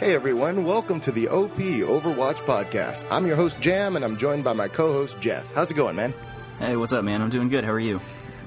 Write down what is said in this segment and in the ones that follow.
Hey everyone, welcome to the OP Overwatch podcast. I'm your host Jam, and I'm joined by my co-host Jeff. How's it going, man? Hey, what's up, man? I'm doing good. How are you?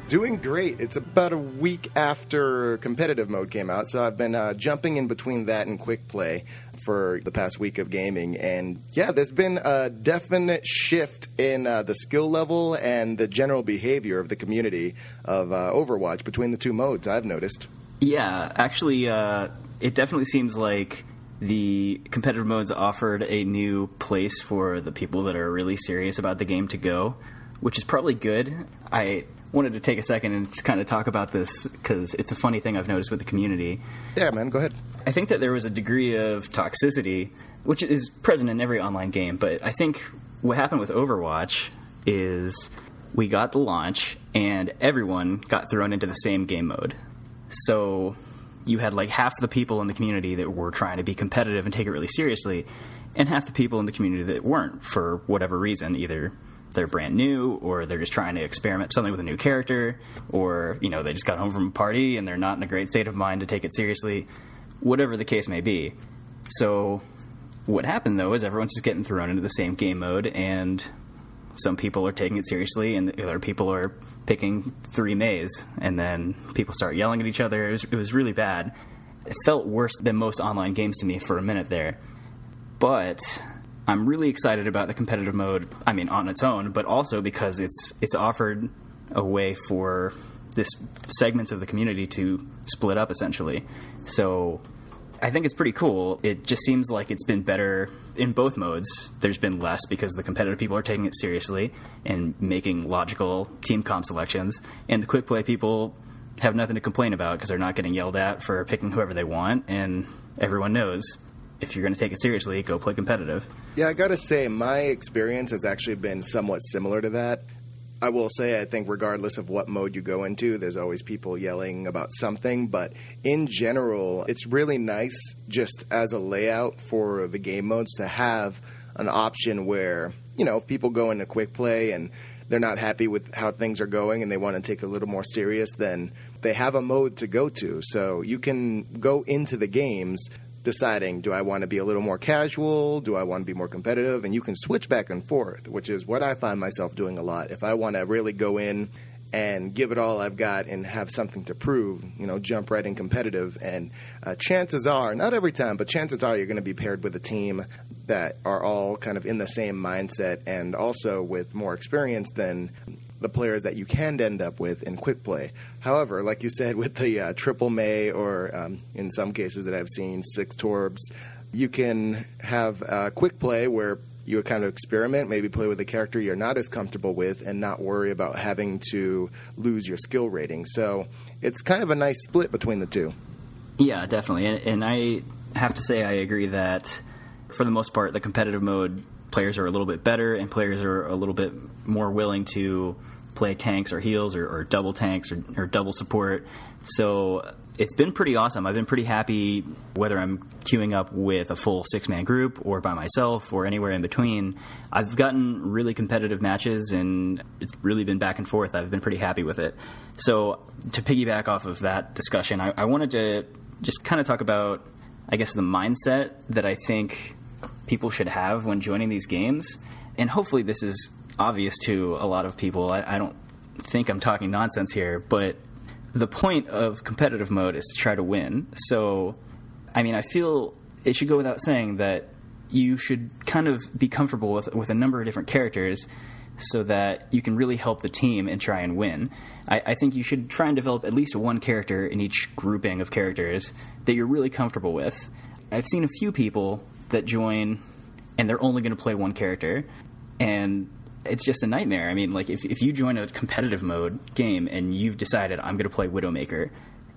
Doing great. It's about a week after competitive mode came out, so I've been jumping in between that and quick play for the past week of gaming. And yeah, there's been a definite shift in the skill level and the general behavior of the community of Overwatch between the two modes, I've noticed. Yeah, actually, it definitely seems like the competitive modes offered a new place for the people that are really serious about the game to go, which is probably good. I wanted to take a second and just kind of talk about this because it's a funny thing I've noticed with the community. Yeah, man, go ahead. I think that there was a degree of toxicity, which is present in every online game, but I think what happened with Overwatch is we got the launch and everyone got thrown into the same game mode. So you had like half the people in the community that were trying to be competitive and take it really seriously, and half the people in the community that weren't for whatever reason. Either they're brand new, or they're just trying to experiment something with a new character, or, you know, they just got home from a party and they're not in a great state of mind to take it seriously, whatever the case may be. So what happened, though, is everyone's just getting thrown into the same game mode, and some people are taking it seriously, and other people are picking 3 Meis, and then people start yelling at each other. It was really bad. It felt worse than most online games to me for a minute there. But I'm really excited about the competitive mode, I mean, on its own, but also because it's offered a way for this segments of the community to split up, essentially. So I think it's pretty cool. It just seems like it's been better in both modes. There's been less because the competitive people are taking it seriously and making logical team comp selections, and the quick play people have nothing to complain about because they're not getting yelled at for picking whoever they want, and everyone knows if you're going to take it seriously, go play competitive. Yeah, I gotta say, my experience has actually been somewhat similar to that. I will say, I think regardless of what mode you go into, there's always people yelling about something, but in general, it's really nice just as a layout for the game modes to have an option where, you know, if people go into quick play and they're not happy with how things are going and they want to take a little more serious, then they have a mode to go to. So you can go into the games deciding, do I want to be a little more casual? Do I want to be more competitive? And you can switch back and forth, which is what I find myself doing a lot. If I want to really go in and give it all I've got and have something to prove, you know, jump right in competitive. And chances are, not every time, but chances are you're going to be paired with a team that are all kind of in the same mindset and also with more experience than the players that you can end up with in quick play. However, like you said, with the triple Mei, or in some cases that I've seen, 6 Torbs, you can have quick play where you kind of experiment, maybe play with a character you're not as comfortable with and not worry about having to lose your skill rating. So it's kind of a nice split between the two. Yeah, definitely. And I have to say I agree that for the most part, the competitive mode players are a little bit better, and players are a little bit more willing to play tanks or heals or double tanks or double support. So it's been pretty awesome. I've been pretty happy whether I'm queuing up with a full 6-man group or by myself or anywhere in between. I've gotten really competitive matches, and it's really been back and forth. I've been pretty happy with it. So to piggyback off of that discussion, I wanted to just kind of talk about, I guess, the mindset that I think people should have when joining these games. And hopefully this is obvious to a lot of people. I don't think I'm talking nonsense here, but the point of competitive mode is to try to win. So, I mean, I feel it should go without saying that you should kind of be comfortable with a number of different characters so that you can really help the team and try and win. I think you should try and develop at least one character in each grouping of characters that you're really comfortable with. I've seen a few people that join and they're only going to play one character, and it's just a nightmare. I mean, like, if you join a competitive mode game and you've decided, I'm going to play Widowmaker,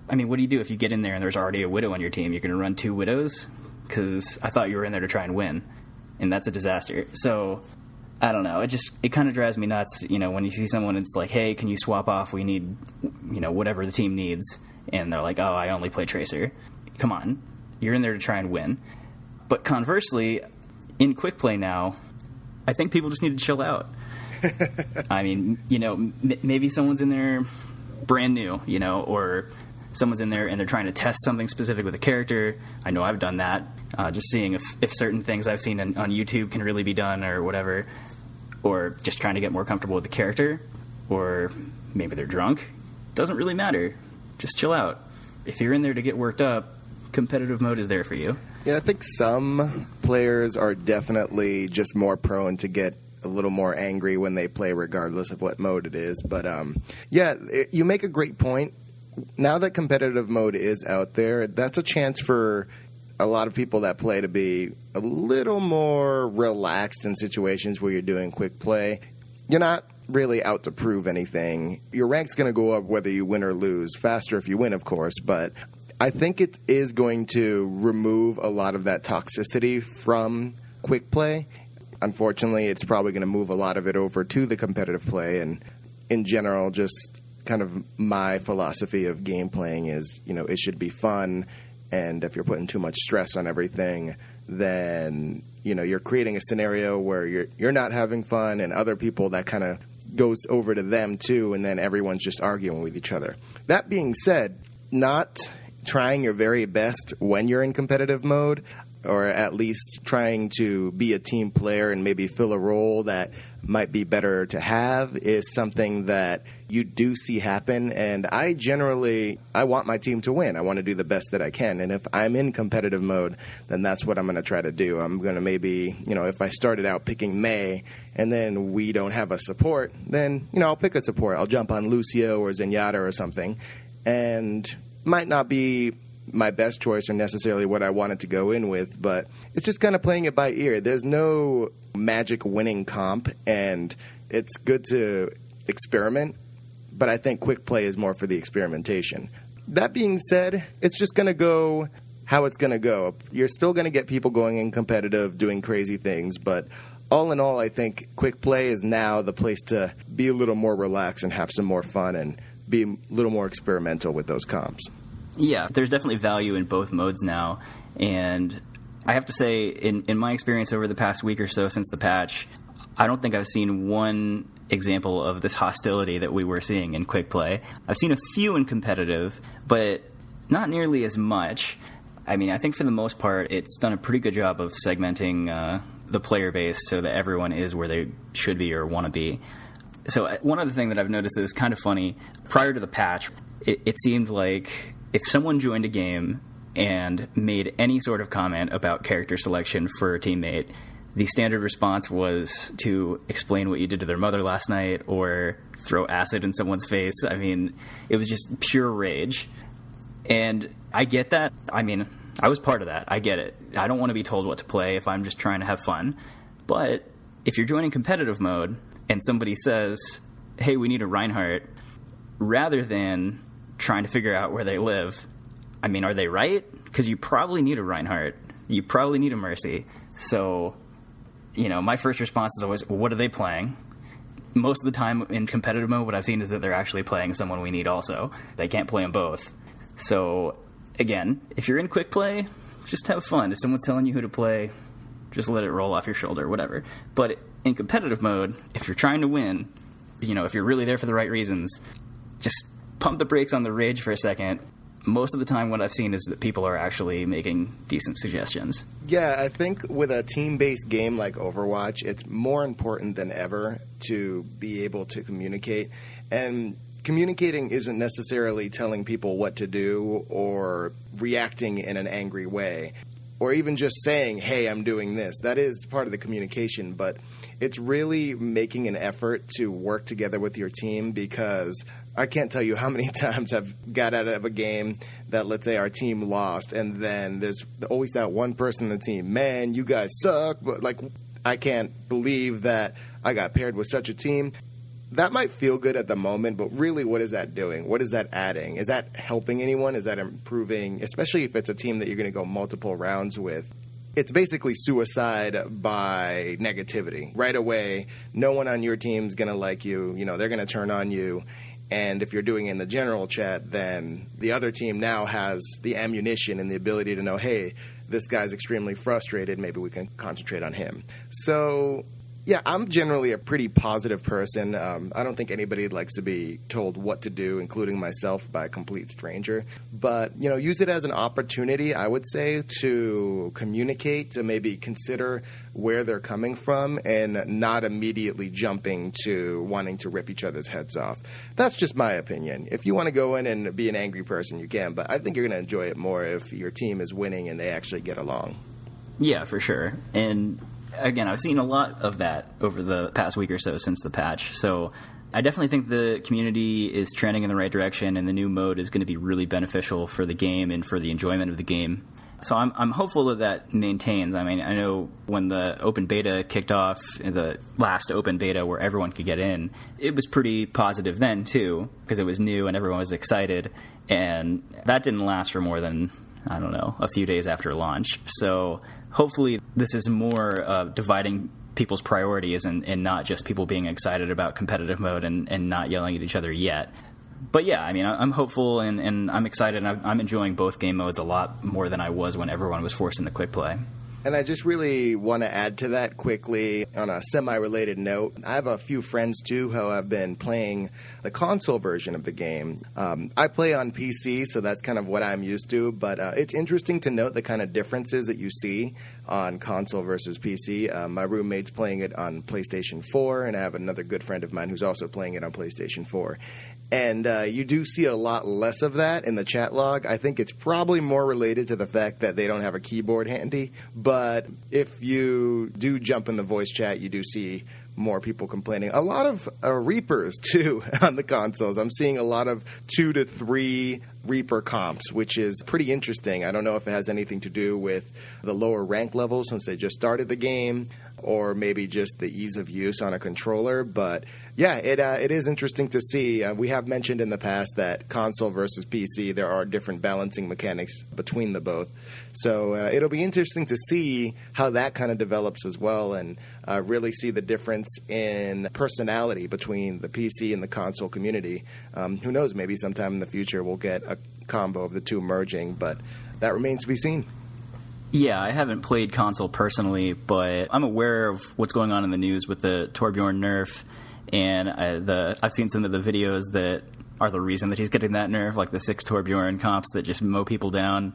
I mean, what do you do if you get in there and there's already a Widow on your team? You're going to run 2 Widows? Because I thought you were in there to try and win, and that's a disaster. So, I don't know. It kind of drives me nuts, you know, when you see someone, it's like, hey, can you swap off? We need, you know, whatever the team needs. And they're like, oh, I only play Tracer. Come on. You're in there to try and win. But conversely, in quick play now, I think people just need to chill out. I mean, you know, maybe someone's in there brand new, you know, or someone's in there and they're trying to test something specific with a character. I know I've done that, just seeing if certain things I've seen on YouTube can really be done or whatever, or just trying to get more comfortable with the character, or maybe they're drunk. Doesn't really matter. Just chill out. If you're in there to get worked up, competitive mode is there for you. Yeah, I think some players are definitely just more prone to get a little more angry when they play regardless of what mode it is. But you make a great point. Now that competitive mode is out there, that's a chance for a lot of people that play to be a little more relaxed in situations where you're doing quick play. You're not really out to prove anything. Your rank's going to go up whether you win or lose. Faster if you win, of course, but I think it is going to remove a lot of that toxicity from quick play. Unfortunately, it's probably going to move a lot of it over to the competitive play, and in general, just kind of my philosophy of game playing is, it should be fun, and if you're putting too much stress on everything, then, you're creating a scenario where you're not having fun, and other people, that kind of goes over to them too, and then everyone's just arguing with each other. That being said, not trying your very best when you're in competitive mode, or at least trying to be a team player and maybe fill a role that might be better to have, is something that you do see happen. And I want my team to win. I want to do the best that I can. And if I'm in competitive mode, then that's what I'm going to try to do. I'm going to maybe, if I started out picking Mei and then we don't have a support, then, I'll pick a support. I'll jump on Lucio or Zenyatta or something. And might not be my best choice or necessarily what I wanted to go in with, but it's just kind of playing it by ear. There's no magic winning comp, and it's good to experiment, but I think quick play is more for the experimentation. That being said, it's just going to go how it's going to go. You're still going to get people going in competitive, doing crazy things, but all in all, I think quick play is now the place to be a little more relaxed and have some more fun and be a little more experimental with those comps. Yeah, there's definitely value in both modes now, and I have to say, in my experience over the past week or so since the patch, I don't think I've seen one example of this hostility that we were seeing in quick play. I've seen a few in competitive, but not nearly as much. I mean, I think for the most part, it's done a pretty good job of segmenting the player base so that everyone is where they should be or want to be. So one other thing that I've noticed that is kind of funny, prior to the patch, it seemed like if someone joined a game and made any sort of comment about character selection for a teammate, the standard response was to explain what you did to their mother last night or throw acid in someone's face. I mean, it was just pure rage. And I get that. I mean, I was part of that. I get it. I don't want to be told what to play if I'm just trying to have fun. But if you're joining competitive mode and somebody says, hey, we need a Reinhardt, rather than trying to figure out where they live, I mean, are they right? Because you probably need a Reinhardt. You probably need a Mercy. So, my first response is always, well, what are they playing? Most of the time in competitive mode, what I've seen is that they're actually playing someone we need also. They can't play them both. So, again, if you're in quick play, just have fun. If someone's telling you who to play, just let it roll off your shoulder, whatever. But in competitive mode, if you're trying to win, if you're really there for the right reasons, just pump the brakes on the rage for a second. Most of the time what I've seen is that people are actually making decent suggestions. Yeah, I think with a team-based game like Overwatch, it's more important than ever to be able to communicate. And communicating isn't necessarily telling people what to do or reacting in an angry way, or even just saying, hey, I'm doing this. That is part of the communication, but it's really making an effort to work together with your team, because I can't tell you how many times I've got out of a game that, let's say, our team lost, and then there's always that one person in the team, man, you guys suck, but, I can't believe that I got paired with such a team. That might feel good at the moment, but really, what is that doing? What is that adding? Is that helping anyone? Is that improving, especially if it's a team that you're going to go multiple rounds with? It's basically suicide by negativity. Right away, no one on your team's going to like you. They're going to turn on you. And if you're doing it in the general chat, then the other team now has the ammunition and the ability to know, hey, this guy's extremely frustrated. Maybe we can concentrate on him. So Yeah, I'm generally a pretty positive person. I don't think anybody likes to be told what to do, including myself, by a complete stranger. But, use it as an opportunity, I would say, to communicate, to maybe consider where they're coming from and not immediately jumping to wanting to rip each other's heads off. That's just my opinion. If you want to go in and be an angry person, you can. But I think you're going to enjoy it more if your team is winning and they actually get along. Yeah, for sure. And again, I've seen a lot of that over the past week or so since the patch. So I definitely think the community is trending in the right direction, and the new mode is going to be really beneficial for the game and for the enjoyment of the game. So I'm hopeful that that maintains. I mean, I know when the open beta kicked off, the last open beta where everyone could get in, it was pretty positive then, too, because it was new and everyone was excited. And that didn't last for more than, I don't know, a few days after launch. So hopefully this is more dividing people's priorities and not just people being excited about competitive mode and not yelling at each other yet. But yeah, I mean, I'm hopeful and I'm excited. And I'm enjoying both game modes a lot more than I was when everyone was forced into quick play. And I just really want to add to that quickly on a semi-related note. I have a few friends, too, who have been playing the console version of the game. I play on PC, so that's kind of what I'm used to. But it's interesting to note the kind of differences that you see on console versus PC. My roommate's playing it on PlayStation 4, and I have another good friend of mine who's also playing it on PlayStation 4. And you do see a lot less of that in the chat log. I think it's probably more related to the fact that they don't have a keyboard handy. But if you do jump in the voice chat, you do see more people complaining. A lot of Reapers, too, on the consoles. I'm seeing a lot of 2 to 3 Reaper comps, which is pretty interesting. I don't know if it has anything to do with the lower rank levels since they just started the game, or maybe just the ease of use on a controller. But yeah, it is interesting to see. We have mentioned in the past that console versus PC, there are different balancing mechanics between the both. So it'll be interesting to see how that kind of develops as well, and really see the difference in personality between the PC and the console community. Who knows, maybe sometime in the future we'll get a combo of the two merging, but that remains to be seen. Yeah, I haven't played console personally, but I'm aware of what's going on in the news with the Torbjorn nerf, and I've seen some of the videos that are the reason that he's getting that nerf, like the 6 Torbjorn comps that just mow people down.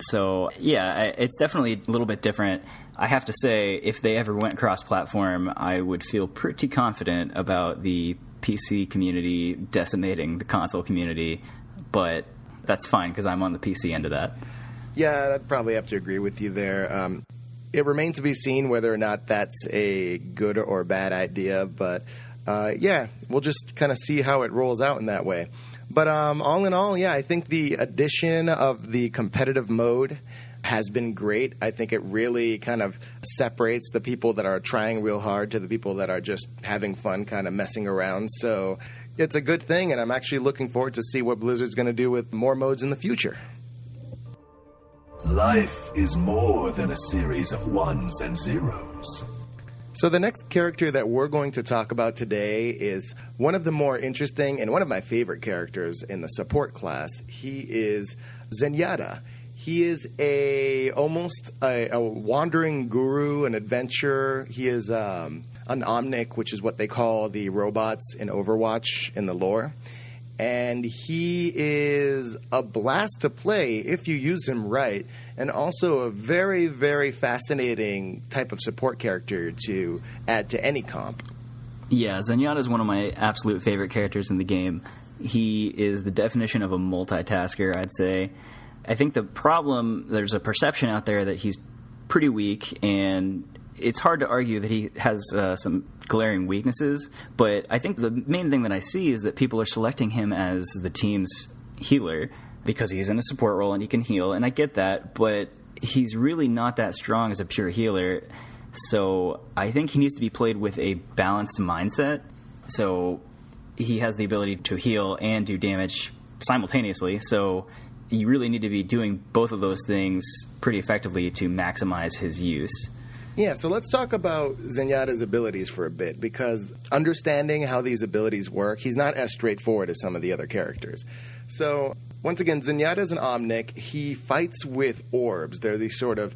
So, yeah, it's definitely a little bit different. I have to say, if they ever went cross-platform, I would feel pretty confident about the PC community decimating the console community, but that's fine because I'm on the PC end of that. Yeah, I'd probably have to agree with you there. It remains to be seen whether or not that's a good or bad idea, but yeah, we'll just kind of see how it rolls out in that way. But all in all, yeah, I think the addition of the competitive mode has been great. I think it really kind of separates the people that are trying real hard to the people that are just having fun, kind of messing around. So it's a good thing, and I'm actually looking forward to see what Blizzard's going to do with more modes in the future. Life is more than a series of ones and zeros. So the next character that we're going to talk about today is one of the more interesting and one of my favorite characters in the support class. He is Zenyatta. He is almost a wandering guru, an adventurer. He is an Omnic, which is what they call the robots in Overwatch in the lore. And he is a blast to play if you use him right, and also a very, very fascinating type of support character to add to any comp. Yeah, Zenyatta is one of my absolute favorite characters in the game. He is the definition of a multitasker, I'd say. I think the problem, there's a perception out there that he's pretty weak, and it's hard to argue that he has some glaring weaknesses, but I think the main thing that I see is that people are selecting him as the team's healer because he's in a support role and he can heal, and I get that, but he's really not that strong as a pure healer, so I think he needs to be played with a balanced mindset, so he has the ability to heal and do damage simultaneously, so you really need to be doing both of those things pretty effectively to maximize his use. Yeah, so let's talk about Zenyatta's abilities for a bit, because understanding how these abilities work, he's not as straightforward as some of the other characters. So, once again, Zenyatta's an Omnic. He fights with orbs. They're these sort of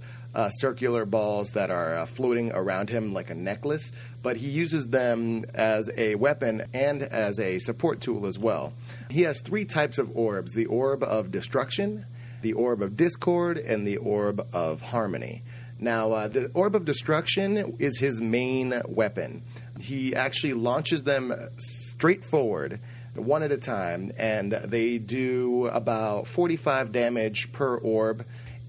circular balls that are floating around him like a necklace, but he uses them as a weapon and as a support tool as well. He has 3 types of orbs: the Orb of Destruction, the Orb of Discord, and the Orb of Harmony. Now, the Orb of Destruction is his main weapon. He actually launches them straight forward, one at a time, and they do about 45 damage per orb,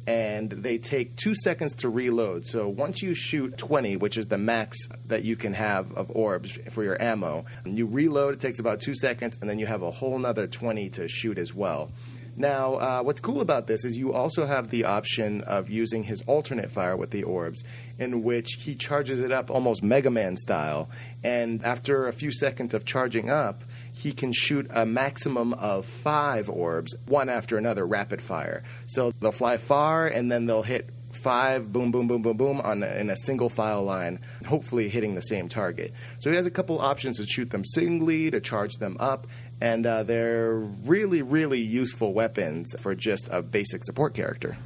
and they take 2 seconds to reload. So once you shoot 20, which is the max that you can have of orbs for your ammo, you reload, it takes about 2 seconds, and then you have a whole nother 20 to shoot as well. Now, what's cool about this is you also have the option of using his alternate fire with the orbs, in which he charges it up almost Mega Man style, and after a few seconds of charging up, he can shoot a maximum of 5 orbs, one after another, rapid fire. So they'll fly far, and then they'll hit 5, boom, boom, boom, boom, boom, in a single file line, hopefully hitting the same target. So he has a couple options to shoot them singly, to charge them up, and they're really, really useful weapons for just a basic support character.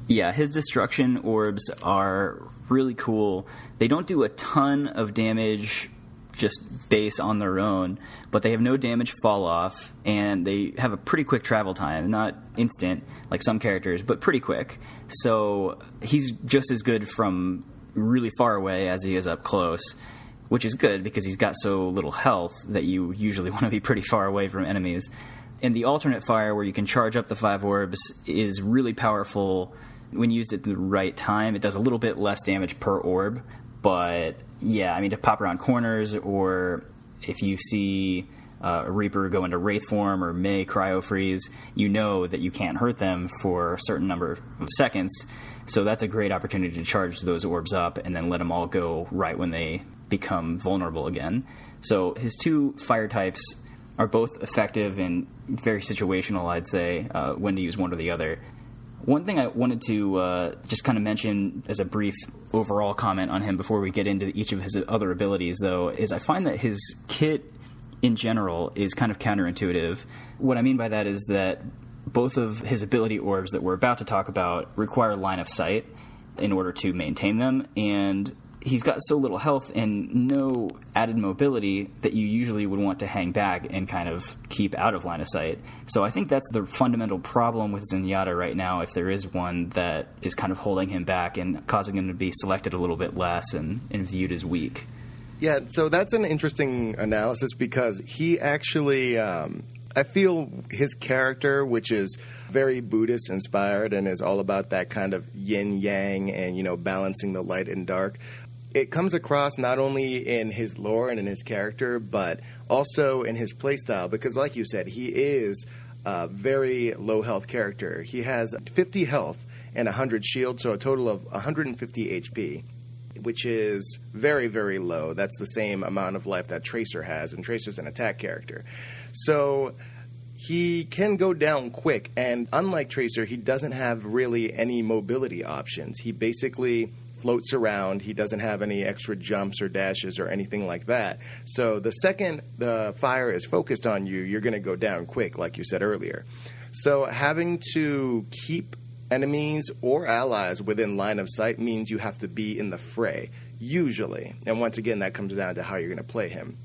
Yeah, his destruction orbs are really cool. They don't do a ton of damage just base on their own, but they have no damage fall off, and they have a pretty quick travel time. Not instant like some characters, but pretty quick. So he's just as good from really far away as he is up close, which is good because he's got so little health that you usually want to be pretty far away from enemies. And the alternate fire, where you can charge up the 5 orbs, is really powerful when used at the right time. It does a little bit less damage per orb, but yeah, I mean, to pop around corners, or if you see a Reaper go into Wraith form or May cryo freeze, you know that you can't hurt them for a certain number of seconds. So that's a great opportunity to charge those orbs up and then let them all go right when they become vulnerable again. So his 2 fire types are both effective and very situational, I'd say, when to use one or the other. One thing I wanted to just kind of mention as a brief overall comment on him before we get into each of his other abilities, though, is I find that his kit in general is kind of counterintuitive. What I mean by that is that both of his ability orbs that we're about to talk about require line of sight in order to maintain them, and he's got so little health and no added mobility that you usually would want to hang back and kind of keep out of line of sight. So I think that's the fundamental problem with Zenyatta right now, if there is one, that is kind of holding him back and causing him to be selected a little bit less and viewed as weak. Yeah, so that's an interesting analysis because he actually, I feel his character, which is very Buddhist inspired and is all about that kind of yin-yang and, balancing the light and dark, it comes across not only in his lore and in his character, but also in his playstyle, because like you said, he is a very low health character. He has 50 health and 100 shield, so a total of 150 HP, which is very, very low. That's the same amount of life that Tracer has, and Tracer's an attack character. So he can go down quick, and unlike Tracer, he doesn't have really any mobility options. He basically floats around. He doesn't have any extra jumps or dashes or anything like that. So the second the fire is focused on you, you're going to go down quick, like you said earlier. So having to keep enemies or allies within line of sight means you have to be in the fray, usually. And once again, that comes down to how you're going to play him.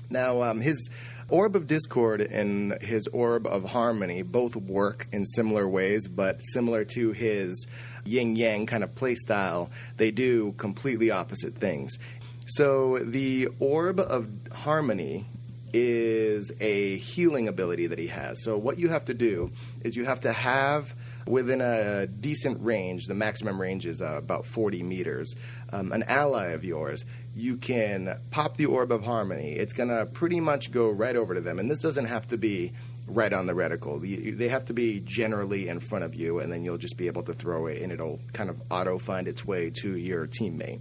Now, his Orb of Discord and his Orb of Harmony both work in similar ways, but similar to his yin-yang kind of play style, they do completely opposite things. So the Orb of Harmony is a healing ability that he has. So what you have to do is you have to have within a decent range, the maximum range is about 40 meters, an ally of yours. You can pop the Orb of Harmony. It's going to pretty much go right over to them. And this doesn't have to be right on the reticle. They have to be generally in front of you, and then you'll just be able to throw it, and it'll kind of auto-find its way to your teammate.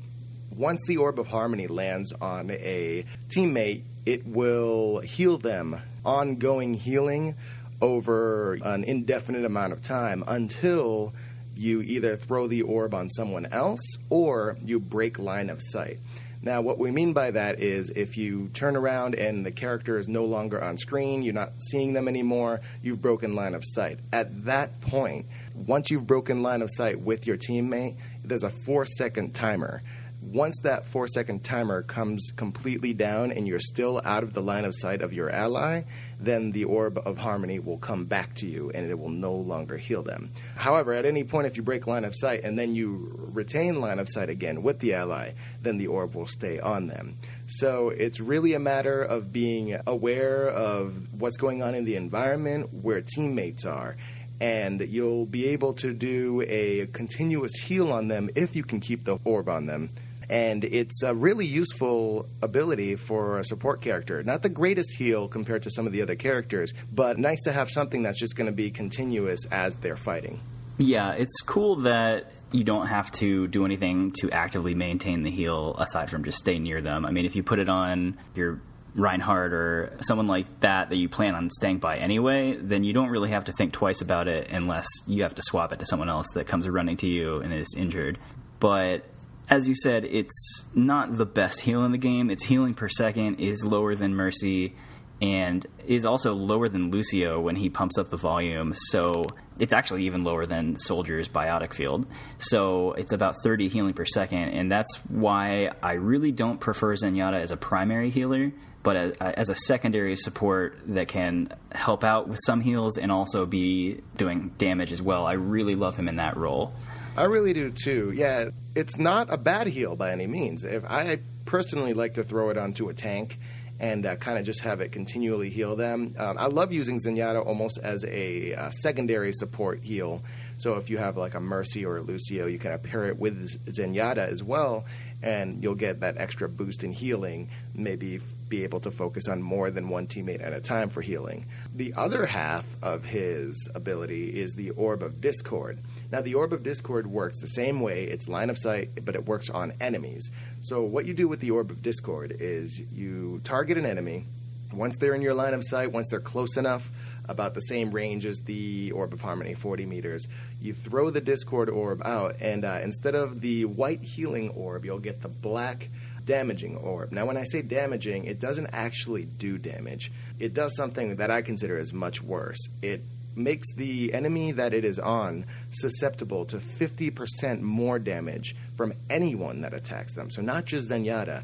Once the Orb of Harmony lands on a teammate, it will heal them, ongoing healing over an indefinite amount of time until you either throw the orb on someone else or you break line of sight. Now, what we mean by that is if you turn around and the character is no longer on screen, you're not seeing them anymore, you've broken line of sight. At that point, once you've broken line of sight with your teammate, there's a 4-second timer. Once that 4-second timer comes completely down and you're still out of the line of sight of your ally, then the Orb of Harmony will come back to you and it will no longer heal them. However, at any point if you break line of sight and then you retain line of sight again with the ally, then the orb will stay on them. So it's really a matter of being aware of what's going on in the environment, where teammates are, and you'll be able to do a continuous heal on them if you can keep the orb on them. And it's a really useful ability for a support character. Not the greatest heal compared to some of the other characters, but nice to have something that's just going to be continuous as they're fighting. Yeah, it's cool that you don't have to do anything to actively maintain the heal aside from just stay near them. I mean, if you put it on your Reinhardt or someone like that you plan on staying by anyway, then you don't really have to think twice about it unless you have to swap it to someone else that comes running to you and is injured. But as you said, it's not the best heal in the game. Its healing per second is lower than Mercy and is also lower than Lucio when he pumps up the volume. So it's actually even lower than Soldier's Biotic Field. So it's about 30 healing per second, and that's why I really don't prefer Zenyatta as a primary healer, but as a secondary support that can help out with some heals and also be doing damage as well. I really love him in that role. I really do too. Yeah, it's not a bad heal by any means. If I personally like to throw it onto a tank and kind of just have it continually heal them. I love using Zenyatta almost as a secondary support heal. So if you have like a Mercy or a Lucio, you can pair it with Zenyatta as well, and you'll get that extra boost in healing, maybe be able to focus on more than one teammate at a time for healing. The other half of his ability is the Orb of Discord. Now, the Orb of Discord works the same way. It's line of sight, but it works on enemies. So what you do with the Orb of Discord is you target an enemy. Once they're in your line of sight, once they're close enough, about the same range as the Orb of Harmony, 40 meters, you throw the Discord Orb out, and instead of the white healing orb, you'll get the black damaging orb. Now, when I say damaging, it doesn't actually do damage. It does something that I consider as much worse. It makes the enemy that it is on susceptible to 50% more damage from anyone that attacks them. So not just Zenyatta.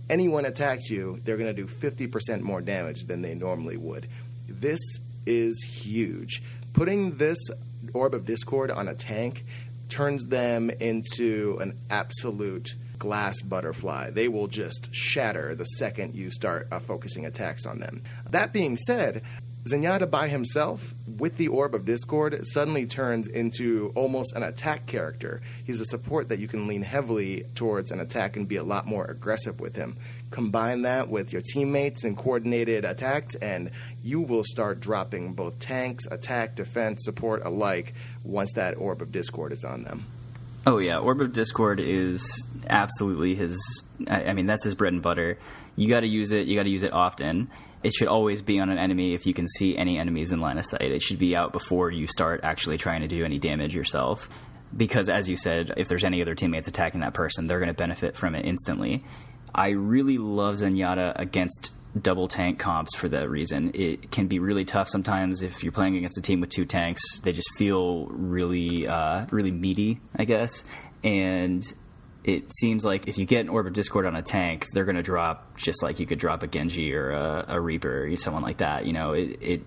Anyone attacks you, they're going to do 50% more damage than they normally would. This is huge. Putting this Orb of Discord on a tank turns them into an absolute glass butterfly. They will just shatter the second you start focusing attacks on them. That being said, Zenyatta by himself, with the Orb of Discord, suddenly turns into almost an attack character. He's a support that you can lean heavily towards an attack and be a lot more aggressive with him. Combine that with your teammates and coordinated attacks, and you will start dropping both tanks, attack, defense, support alike once that Orb of Discord is on them. Oh yeah, Orb of Discord is absolutely his, I mean, that's his bread and butter. You gotta use it often. It should always be on an enemy if you can see any enemies in line of sight. It should be out before you start actually trying to do any damage yourself. Because as you said, if there's any other teammates attacking that person, they're gonna benefit from it instantly. I really love Zenyatta against double tank comps for that reason. It can be really tough sometimes if you're playing against a team with two tanks. They just feel really, really meaty, I guess. And it seems like if you get an Orb of Discord on a tank, they're going to drop just like you could drop a Genji or a Reaper or someone like that. You know, it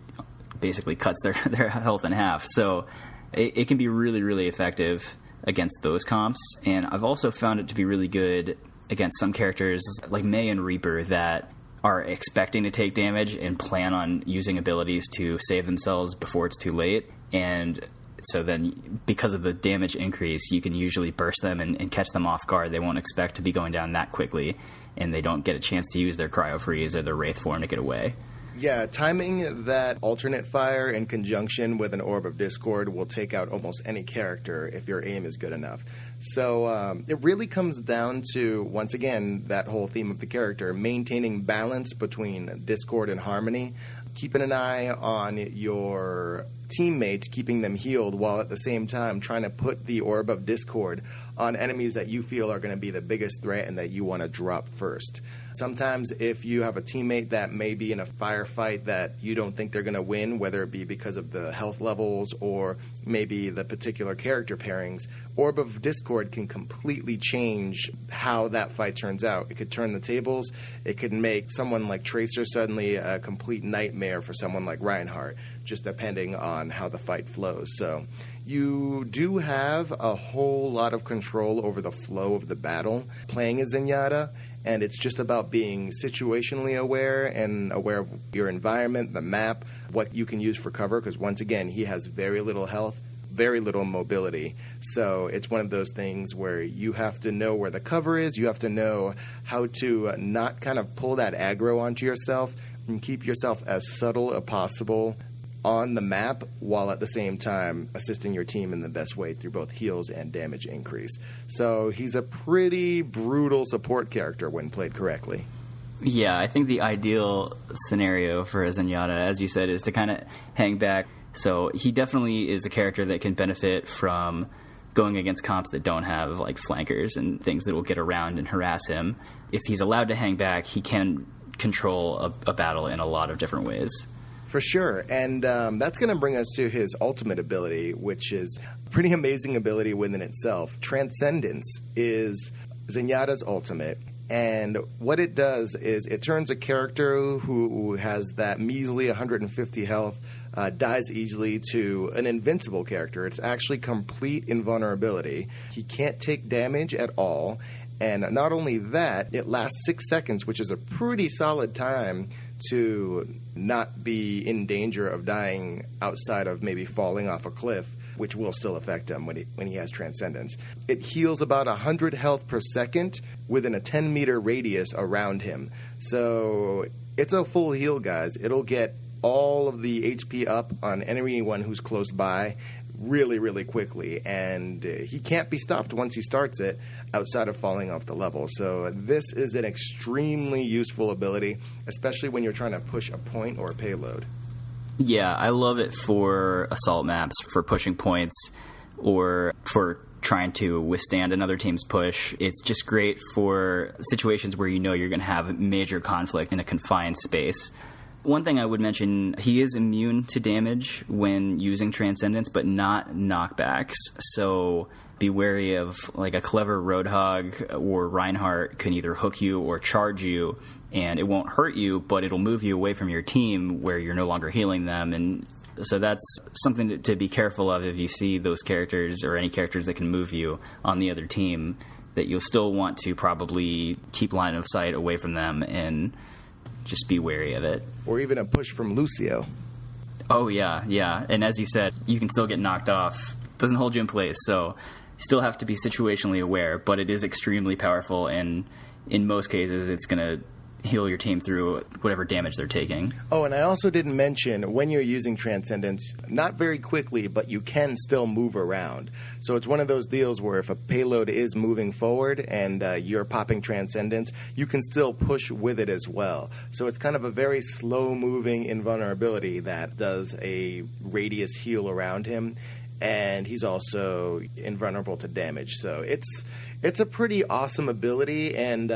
basically cuts their health in half. So it can be really, really effective against those comps. And I've also found it to be really good against some characters like Mei and Reaper that are expecting to take damage and plan on using abilities to save themselves before it's too late. And so then because of the damage increase, you can usually burst them and catch them off guard. They won't expect to be going down that quickly, and they don't get a chance to use their Cryo Freeze or their Wraith form to get away. Yeah, timing that alternate fire in conjunction with an Orb of Discord will take out almost any character if your aim is good enough. So it really comes down to, once again, that whole theme of the character, maintaining balance between Discord and Harmony, keeping an eye on your teammates, keeping them healed, while at the same time trying to put the Orb of Discord on enemies that you feel are going to be the biggest threat and that you want to drop first. Sometimes if you have a teammate that may be in a firefight that you don't think they're going to win, whether it be because of the health levels or maybe the particular character pairings, Orb of Discord can completely change how that fight turns out. It could turn the tables. It could make someone like Tracer suddenly a complete nightmare for someone like Reinhardt, just depending on how the fight flows. So you do have a whole lot of control over the flow of the battle playing as Zenyatta, and it's just about being situationally aware and aware of your environment, the map, what you can use for cover, because once again, he has very little health, very little mobility. So it's one of those things where you have to know where the cover is, you have to know how to not kind of pull that aggro onto yourself and keep yourself as subtle as possible on the map, while at the same time assisting your team in the best way through both heals and damage increase. So he's a pretty brutal support character when played correctly. Yeah, I think the ideal scenario for a Zenyatta, as you said, is to kind of hang back. So he definitely is a character that can benefit from going against comps that don't have like flankers and things that will get around and harass him. If he's allowed to hang back, he can control a battle in a lot of different ways. For sure, and that's going to bring us to his ultimate ability, which is a pretty amazing ability within itself. Transcendence is Zenyatta's ultimate, and what it does is it turns a character who has that measly 150 health, dies easily, to an invincible character. It's actually complete invulnerability. He can't take damage at all, and not only that, it lasts 6 seconds, which is a pretty solid time to not be in danger of dying outside of maybe falling off a cliff, which will still affect him when he has Transcendence. It heals about 100 health per second within a 10-meter radius around him. So it's a full heal, guys. It'll get all of the HP up on anyone who's close by really, really quickly, and he can't be stopped once he starts it outside of falling off the level. So this is an extremely useful ability, especially when you're trying to push a point or a payload. Yeah, I love it for assault maps, for pushing points, or for trying to withstand another team's push. It's just great for situations where you know you're going to have major conflict in a confined space. One thing I would mention, he is immune to damage when using Transcendence, but not knockbacks. So be wary of, like, a clever Roadhog or Reinhardt can either hook you or charge you, and it won't hurt you, but it'll move you away from your team where you're no longer healing them. And so that's something to be careful of if you see those characters or any characters that can move you on the other team, that you'll still want to probably keep line of sight away from them and just be wary of it. Or even a push from Lucio. Oh, yeah. And as you said, you can still get knocked off. Doesn't hold you in place, so you still have to be situationally aware, but it is extremely powerful, and in most cases, it's going to heal your team through whatever damage they're taking. Oh, and I also didn't mention, when you're using Transcendence, not very quickly, but you can still move around. So it's one of those deals where if a payload is moving forward and you're popping Transcendence, you can still push with it as well. So it's kind of a very slow-moving invulnerability that does a radius heal around him, and he's also invulnerable to damage. So it's a pretty awesome ability, and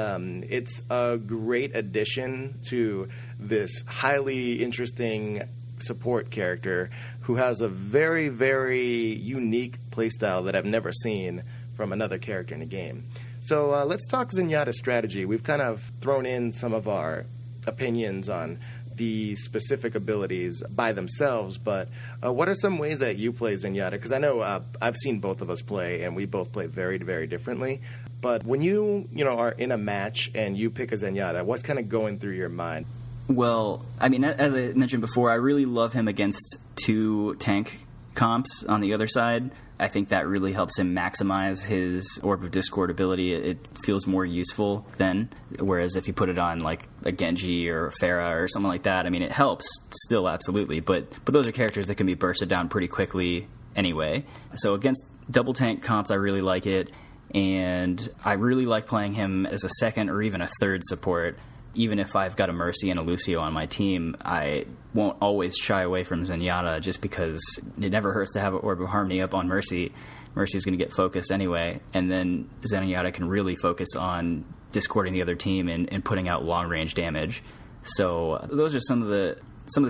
it's a great addition to this highly interesting support character who has a very, very unique playstyle that I've never seen from another character in a game. So let's talk Zenyatta strategy. We've kind of thrown in some of our opinions on the specific abilities by themselves, but what are some ways that you play Zenyatta? Because I know I've seen both of us play, and we both play very, very differently. But when you are in a match and you pick a Zenyatta, what's kind of going through your mind? Well, I mean, as I mentioned before, I really love him against two tank comps on the other side. I think that really helps him maximize his Orb of Discord ability. It feels more useful then, whereas if you put it on like a Genji or a Pharah or someone like that, I mean, it helps still, absolutely, but those are characters that can be bursted down pretty quickly anyway. So against double tank comps, I really like it, and I really like playing him as a second or even a third support. even if I've got a Mercy and a Lucio on my team, I won't always shy away from Zenyatta just because it never hurts to have an Orb of Harmony up on Mercy. Mercy's going to get focused anyway, and then Zenyatta can really focus on discording the other team and putting out long-range damage. So those are some of the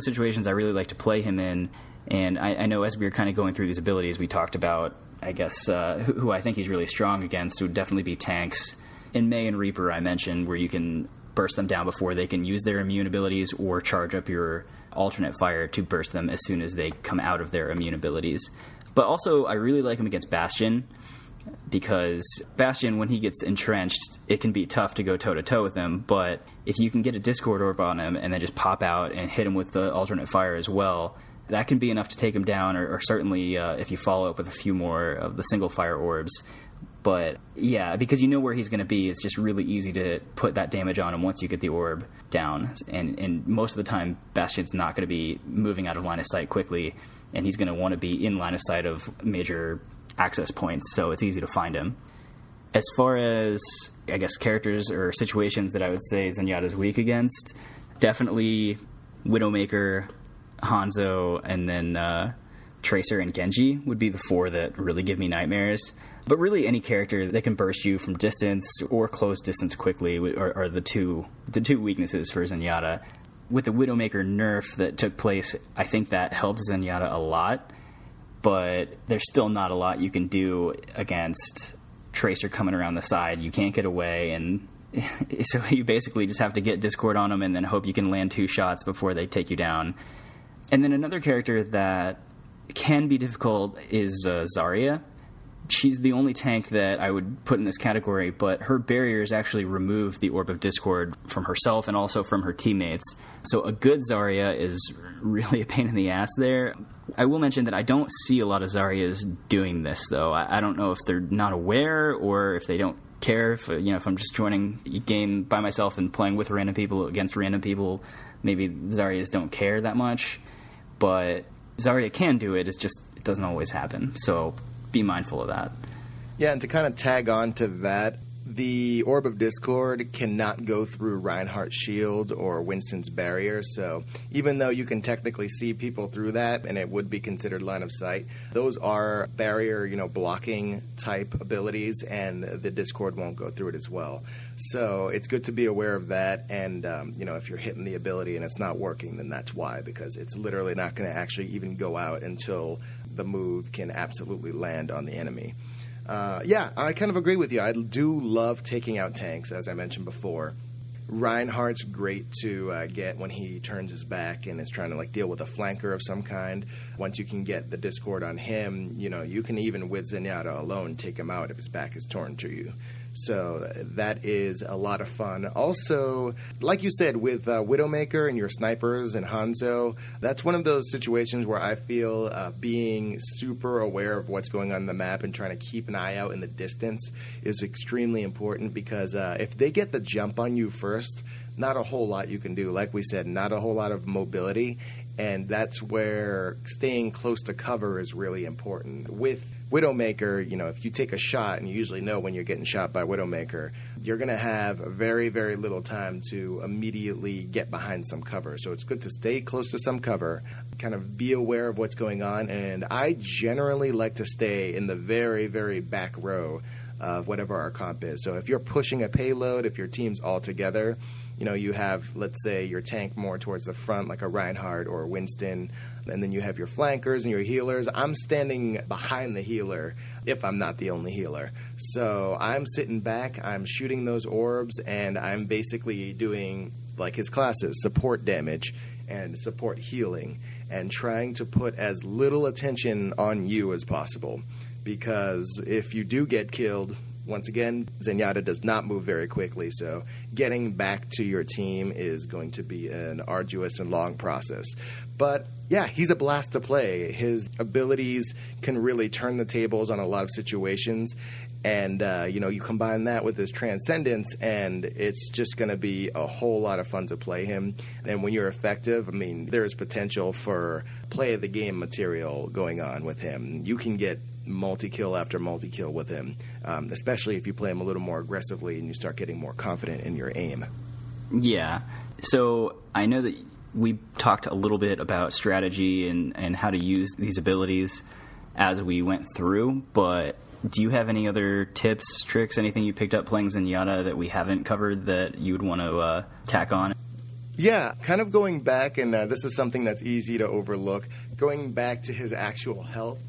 situations I really like to play him in. And I know as we were kind of going through these abilities, we talked about, I guess, who I think he's really strong against would definitely be tanks. In May and Reaper, I mentioned, where you can burst them down before they can use their immune abilities, or charge up your alternate fire to burst them as soon as they come out of their immune abilities. But also, I really like him against Bastion, because Bastion, when he gets entrenched, it can be tough to go toe-to-toe with him, but if you can get a Discord Orb on him and then just pop out and hit him with the alternate fire as well, that can be enough to take him down, or certainly if you follow up with a few more of the single fire orbs. But yeah, because you know where he's going to be, it's just really easy to put that damage on him once you get the orb down. And most of the time, Bastion's not going to be moving out of line of sight quickly, and he's going to want to be in line of sight of major access points, so it's easy to find him. As far as, I guess, characters or situations that I would say Zenyatta's weak against, definitely Widowmaker, Hanzo, and then Tracer and Genji would be the four that really give me nightmares. But really any character that can burst you from distance or close distance quickly are the two weaknesses for Zenyatta. With the Widowmaker nerf that took place, I think that helped Zenyatta a lot, but there's still not a lot you can do against Tracer coming around the side. You can't get away, and so you basically just have to get Discord on them and then hope you can land 2 shots before they take you down. And then another character that can be difficult is Zarya. She's the only tank that I would put in this category, but her barriers actually remove the Orb of Discord from herself and also from her teammates. So a good Zarya is really a pain in the ass there. I will mention that I don't see a lot of Zaryas doing this, though. I don't know if they're not aware or if they don't care. If I'm just joining a game by myself and playing with random people against random people, maybe Zaryas don't care that much. But Zarya can do it. It's just it doesn't always happen. So be mindful of that. Yeah, and to kind of tag on to that, the Orb of Discord cannot go through Reinhardt's shield or Winston's barrier, so even though you can technically see people through that and it would be considered line of sight, those are barrier, blocking type abilities, and the Discord won't go through it as well. So it's good to be aware of that, and if you're hitting the ability and it's not working, then that's why, because it's literally not going to actually even go out until the move can absolutely land on the enemy. I kind of agree with you. I do love taking out tanks, as I mentioned before. Reinhardt's great to get when he turns his back and is trying to deal with a flanker of some kind. Once you can get the Discord on him, you can even with Zenyatta alone take him out if his back is torn to you. So that is a lot of fun. Also, like you said, with Widowmaker and your snipers and Hanzo, that's one of those situations where I feel being super aware of what's going on in the map and trying to keep an eye out in the distance is extremely important, because if they get the jump on you first, not a whole lot you can do. Like we said, not a whole lot of mobility, and that's where staying close to cover is really important. With Widowmaker, if you take a shot, and you usually know when you're getting shot by Widowmaker, you're going to have very, very little time to immediately get behind some cover. So it's good to stay close to some cover, kind of be aware of what's going on, and I generally like to stay in the very, very back row of whatever our comp is. So if you're pushing a payload, if your team's all together, you have, let's say, your tank more towards the front, like a Reinhardt or a Winston, and then you have your flankers and your healers. I'm standing behind the healer if I'm not the only healer. So I'm sitting back, I'm shooting those orbs, and I'm basically doing, like his classes, support damage and support healing, and trying to put as little attention on you as possible. Because if you do get killed, once again, Zenyatta does not move very quickly, so getting back to your team is going to be an arduous and long process. But yeah, he's a blast to play. His abilities can really turn the tables on a lot of situations, and you combine that with his transcendence, and it's just going to be a whole lot of fun to play him. And when you're effective, there is potential for play of the game material going on with him. You can get multi-kill after multi-kill with him, especially if you play him a little more aggressively and you start getting more confident in your aim. Yeah. So I know that we talked a little bit about strategy and how to use these abilities as we went through, but do you have any other tips, tricks, anything you picked up playing Zenyatta that we haven't covered that you would want to tack on? Yeah, kind of going back, and this is something that's easy to overlook, going back to his actual health.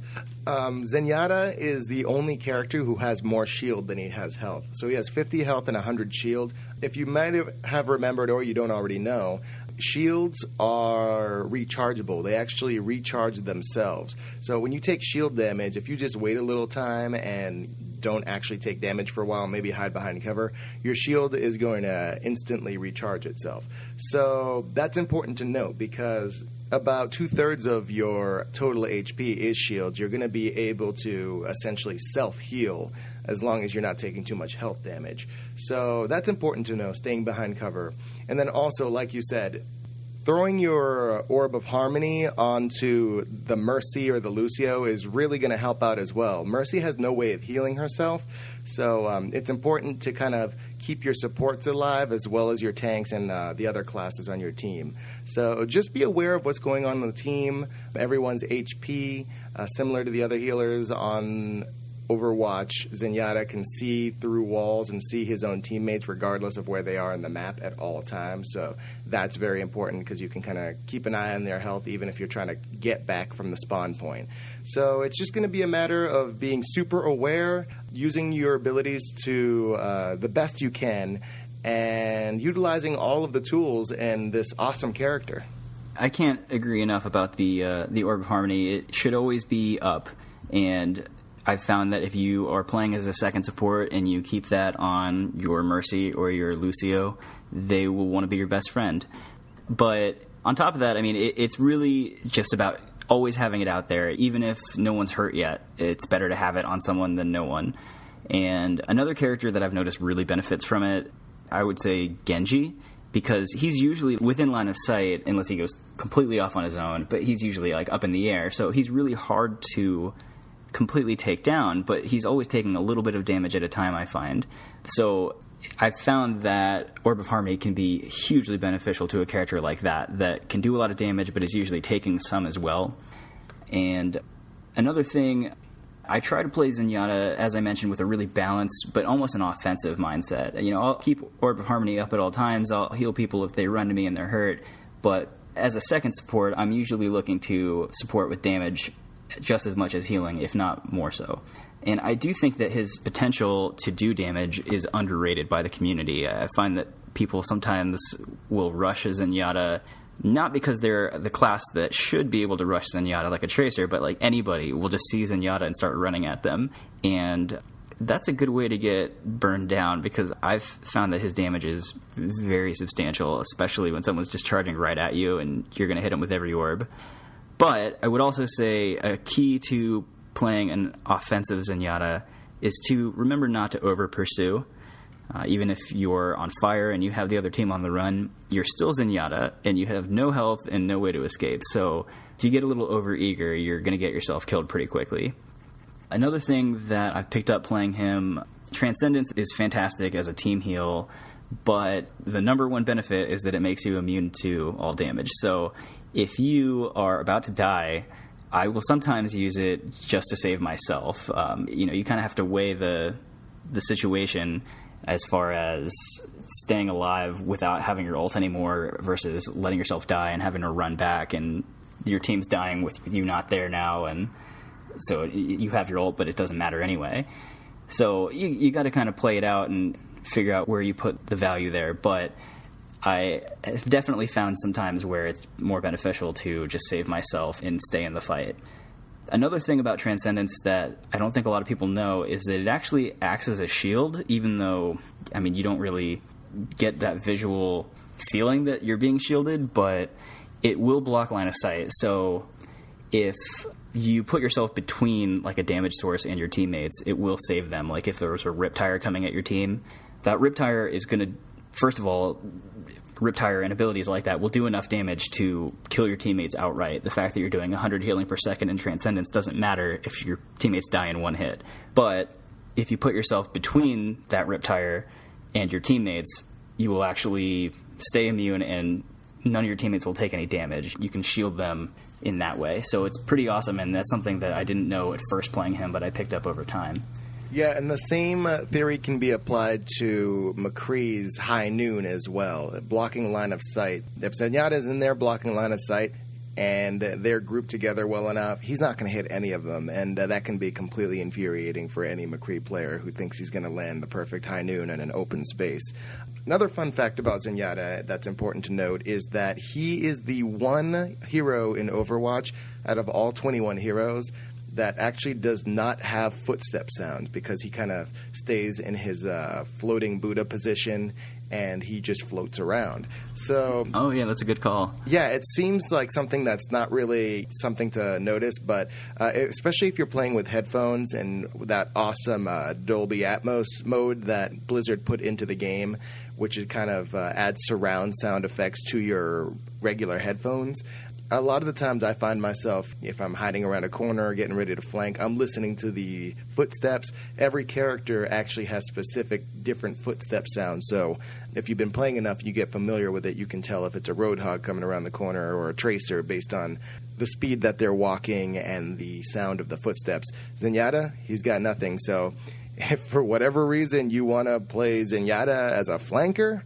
Zenyatta is the only character who has more shield than he has health. So he has 50 health and 100 shield. If you might have remembered, or you don't already know, shields are rechargeable. They actually recharge themselves. So when you take shield damage, if you just wait a little time and don't actually take damage for a while, maybe hide behind cover, your shield is going to instantly recharge itself. So that's important to note, because about 2/3 of your total HP is shield. You're going to be able to essentially self-heal as long as you're not taking too much health damage. So that's important to know, staying behind cover. And then also, like you said, throwing your Orb of Harmony onto the Mercy or the Lucio is really going to help out as well. Mercy has no way of healing herself, so it's important to kind of keep your supports alive as well as your tanks and the other classes on your team. So just be aware of what's going on the team, everyone's HP, similar to the other healers on Overwatch. Zenyatta can see through walls and see his own teammates regardless of where they are in the map at all times. So that's very important, because you can kind of keep an eye on their health even if you're trying to get back from the spawn point. So it's just going to be a matter of being super aware, using your abilities to the best you can, and utilizing all of the tools in this awesome character. I can't agree enough about the Orb of Harmony. It should always be up, and I've found that if you are playing as a second support and you keep that on your Mercy or your Lucio, they will want to be your best friend. But on top of that, I mean, it's really just about always having it out there. Even if no one's hurt yet, it's better to have it on someone than no one. And another character that I've noticed really benefits from it, I would say Genji, because he's usually within line of sight unless he goes completely off on his own, but he's usually like up in the air. So he's really hard to completely take down, but he's always taking a little bit of damage at a time, I find. So I've found that Orb of Harmony can be hugely beneficial to a character like that can do a lot of damage, but is usually taking some as well. And another thing, I try to play Zenyatta, as I mentioned, with a really balanced, but almost an offensive mindset. You know, I'll keep Orb of Harmony up at all times, I'll heal people if they run to me and they're hurt, but as a second support, I'm usually looking to support with damage just as much as healing, if not more so. And I do think that his potential to do damage is underrated by the community. I find that people sometimes will rush a Zenyatta, not because they're the class that should be able to rush Zenyatta like a Tracer, but like anybody will just see Zenyatta and start running at them. And that's a good way to get burned down, because I've found that his damage is very substantial, especially when someone's just charging right at you and you're going to hit them with every orb. But I would also say a key to playing an offensive Zenyatta is to remember not to over-pursue. Even if you're on fire and you have the other team on the run, you're still Zenyatta, and you have no health and no way to escape. So if you get a little over-eager, you're going to get yourself killed pretty quickly. Another thing that I've picked up playing him, Transcendence is fantastic as a team heal, but the number one benefit is that it makes you immune to all damage. So if you are about to die, I will sometimes use it just to save myself. You kind of have to weigh the situation as far as staying alive without having your ult anymore versus letting yourself die and having to run back, and your team's dying with you not there now, and so you have your ult, but it doesn't matter anyway. So you got to kind of play it out and figure out where you put the value there. But I have definitely found sometimes where it's more beneficial to just save myself and stay in the fight. Another thing about Transcendence that I don't think a lot of people know is that it actually acts as a shield, even though, I mean, you don't really get that visual feeling that you're being shielded, but it will block line of sight. So if you put yourself between like a damage source and your teammates, it will save them. Like if there was a Riptire coming at your team, that Riptire is going to, first of all, Riptire and abilities like that will do enough damage to kill your teammates outright. The fact that you're doing 100 healing per second in Transcendence doesn't matter if your teammates die in one hit. But if you put yourself between that Riptire and your teammates, you will actually stay immune and none of your teammates will take any damage. You can shield them in that way. So it's pretty awesome, and that's something that I didn't know at first playing him, but I picked up over time. Yeah, and the same theory can be applied to McCree's High Noon as well, blocking line of sight. If Zenyatta is in there blocking line of sight and they're grouped together well enough, he's not going to hit any of them, and that can be completely infuriating for any McCree player who thinks he's going to land the perfect High Noon in an open space. Another fun fact about Zenyatta that's important to note is that he is the one hero in Overwatch out of all 21 heroes that actually does not have footstep sounds, because he kind of stays in his floating Buddha position and he just floats around. So, oh yeah, that's a good call. Yeah, it seems like something that's not really something to notice, but especially if you're playing with headphones and that awesome Dolby Atmos mode that Blizzard put into the game, which is kind of adds surround sound effects to your regular headphones. A lot of the times I find myself, if I'm hiding around a corner or getting ready to flank, I'm listening to the footsteps. Every character actually has specific different footstep sounds. So if you've been playing enough, you get familiar with it. You can tell if it's a Roadhog coming around the corner or a Tracer based on the speed that they're walking and the sound of the footsteps. Zenyatta, he's got nothing. So if for whatever reason you want to play Zenyatta as a flanker,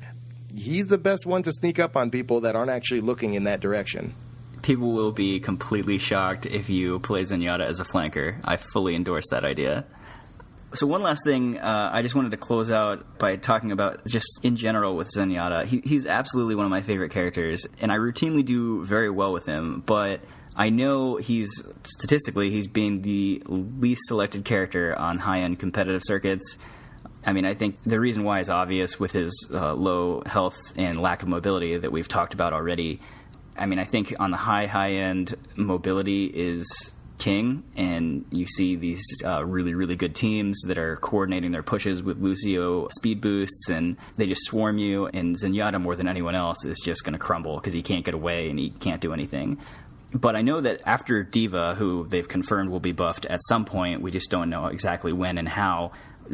he's the best one to sneak up on people that aren't actually looking in that direction. People will be completely shocked if you play Zenyatta as a flanker. I fully endorse that idea. So one last thing, I just wanted to close out by talking about just in general with Zenyatta. He's absolutely one of my favorite characters, and I routinely do very well with him, but I know statistically, he's being the least selected character on high-end competitive circuits. I mean, I think the reason why is obvious with his low health and lack of mobility that we've talked about already. I mean, I think on the high-end, mobility is king, and you see these really, really good teams that are coordinating their pushes with Lucio speed boosts, and they just swarm you, and Zenyatta, more than anyone else, is just going to crumble because he can't get away and he can't do anything. But I know that after Diva, who they've confirmed will be buffed at some point, we just don't know exactly when and how,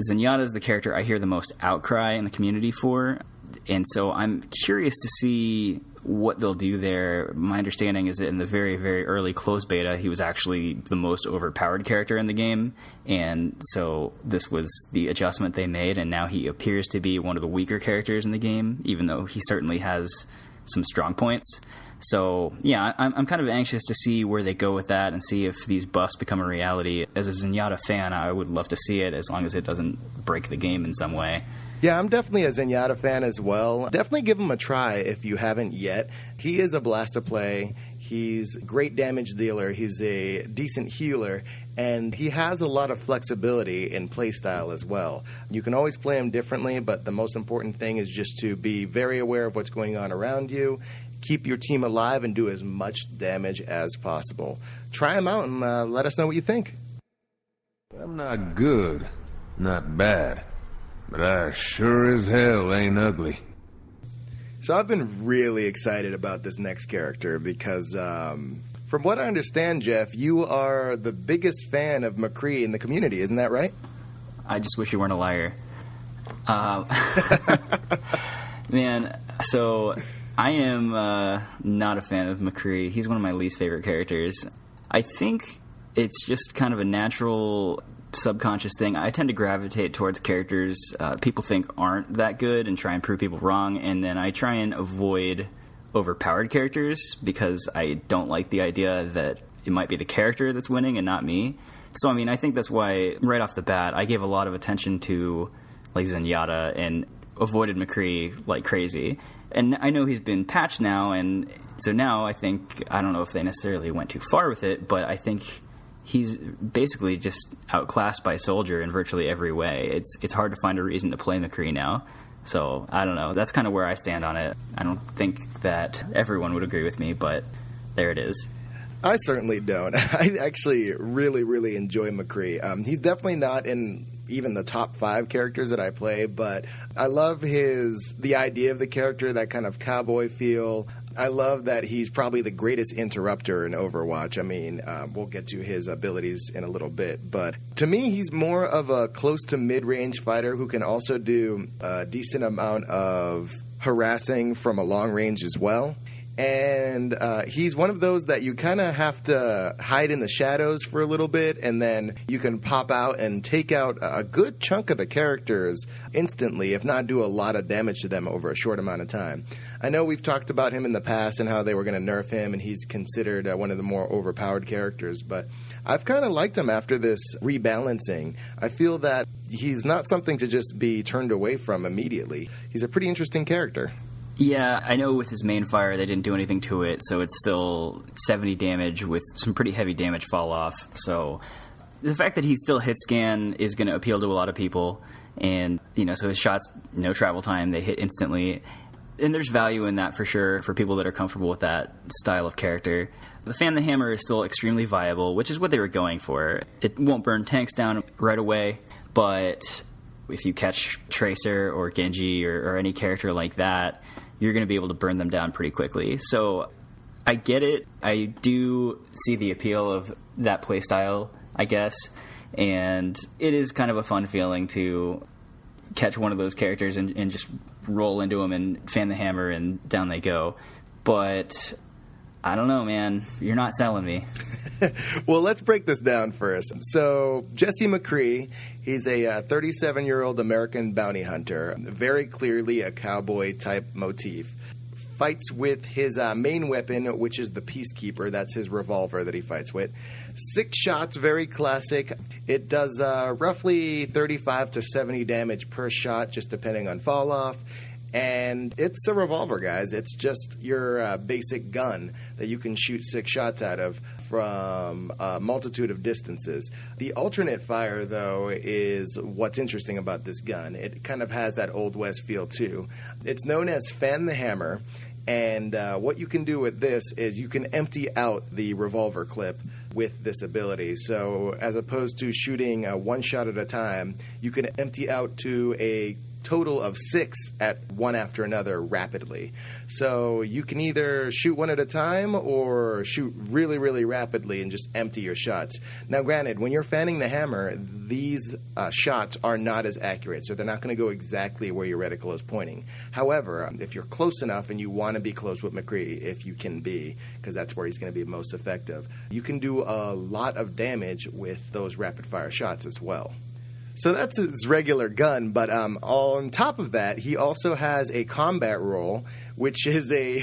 Zenyatta is the character I hear the most outcry in the community for, and so I'm curious to see what they'll do there. My understanding is that in the very, very early closed beta, he was actually the most overpowered character in the game, and so this was the adjustment they made, and now he appears to be one of the weaker characters in the game, even though he certainly has some strong points. So, yeah, I'm kind of anxious to see where they go with that and see if these buffs become a reality. As a Zenyatta fan, I would love to see it, as long as it doesn't break the game in some way. Yeah, I'm definitely a Zenyatta fan as well. Definitely give him a try if you haven't yet. He is a blast to play. He's a great damage dealer. He's a decent healer. And he has a lot of flexibility in playstyle as well. You can always play him differently, but the most important thing is just to be very aware of what's going on around you. Keep your team alive and do as much damage as possible. Try him out and let us know what you think. I'm not good, not bad, but I sure as hell ain't ugly. So I've been really excited about this next character because, from what I understand, Jeff, you are the biggest fan of McCree in the community. Isn't that right? I just wish you weren't a liar. Man, so I am not a fan of McCree. He's one of my least favorite characters. I think it's just kind of a natural subconscious thing. I tend to gravitate towards characters people think aren't that good and try and prove people wrong, and then I try and avoid overpowered characters because I don't like the idea that it might be the character that's winning and not me. So, I mean, I think that's why right off the bat I gave a lot of attention to like Zenyatta and avoided McCree like crazy. And I know he's been patched now, and so now I think, I don't know if they necessarily went too far with it, but I think he's basically just outclassed by Soldier in virtually every way. It's hard to find a reason to play McCree now. So, I don't know. That's kind of where I stand on it. I don't think that everyone would agree with me, but there it is. I certainly don't. I actually really, really enjoy McCree. He's definitely not in even the top 5 characters that I play, but I love the idea of the character, that kind of cowboy feel. I love that he's probably the greatest interrupter in Overwatch. I mean, we'll get to his abilities in a little bit, but to me, he's more of a close to mid-range fighter who can also do a decent amount of harassing from a long range as well. And he's one of those that you kind of have to hide in the shadows for a little bit, and then you can pop out and take out a good chunk of the characters instantly, if not do a lot of damage to them over a short amount of time. I know we've talked about him in the past and how they were going to nerf him, and he's considered one of the more overpowered characters, but I've kind of liked him after this rebalancing. I feel that he's not something to just be turned away from immediately. He's a pretty interesting character. Yeah, I know with his main fire they didn't do anything to it, so it's still 70 damage with some pretty heavy damage fall off. So the fact that he still hit scan is going to appeal to a lot of people, and so his shots, no travel time, they hit instantly. And there's value in that for sure for people that are comfortable with that style of character. The Fan the Hammer is still extremely viable, which is what they were going for. It won't burn tanks down right away, but if you catch Tracer or Genji or any character like that, you're going to be able to burn them down pretty quickly. So I get it. I do see the appeal of that playstyle, I guess. And it is kind of a fun feeling to catch one of those characters and just roll into them and fan the hammer and down they go. But I don't know, man. You're not selling me. Well, let's break this down first. So, Jesse McCree, he's a 37-year-old American bounty hunter, very clearly a cowboy-type motif. Fights with his main weapon, which is the Peacekeeper. That's his revolver that he fights with. 6 shots, very classic. It does roughly 35 to 70 damage per shot, just depending on fall off. And it's a revolver, guys. It's just your basic gun that you can shoot 6 shots out of from a multitude of distances. The alternate fire, though, is what's interesting about this gun. It kind of has that Old West feel, too. It's known as Fan the Hammer, and what you can do with this is you can empty out the revolver clip with this ability. So as opposed to shooting one shot at a time, you can empty out to a total of 6 at one after another rapidly. So you can either shoot one at a time or shoot really, really rapidly and just empty your shots. Now, granted, when you're fanning the hammer, these shots are not as accurate, so they're not going to go exactly where your reticle is pointing. However, if you're close enough and you want to be close with McCree, if you can be, because that's where he's going to be most effective, you can do a lot of damage with those rapid-fire shots as well. So that's his regular gun, but on top of that, he also has a combat roll, which is a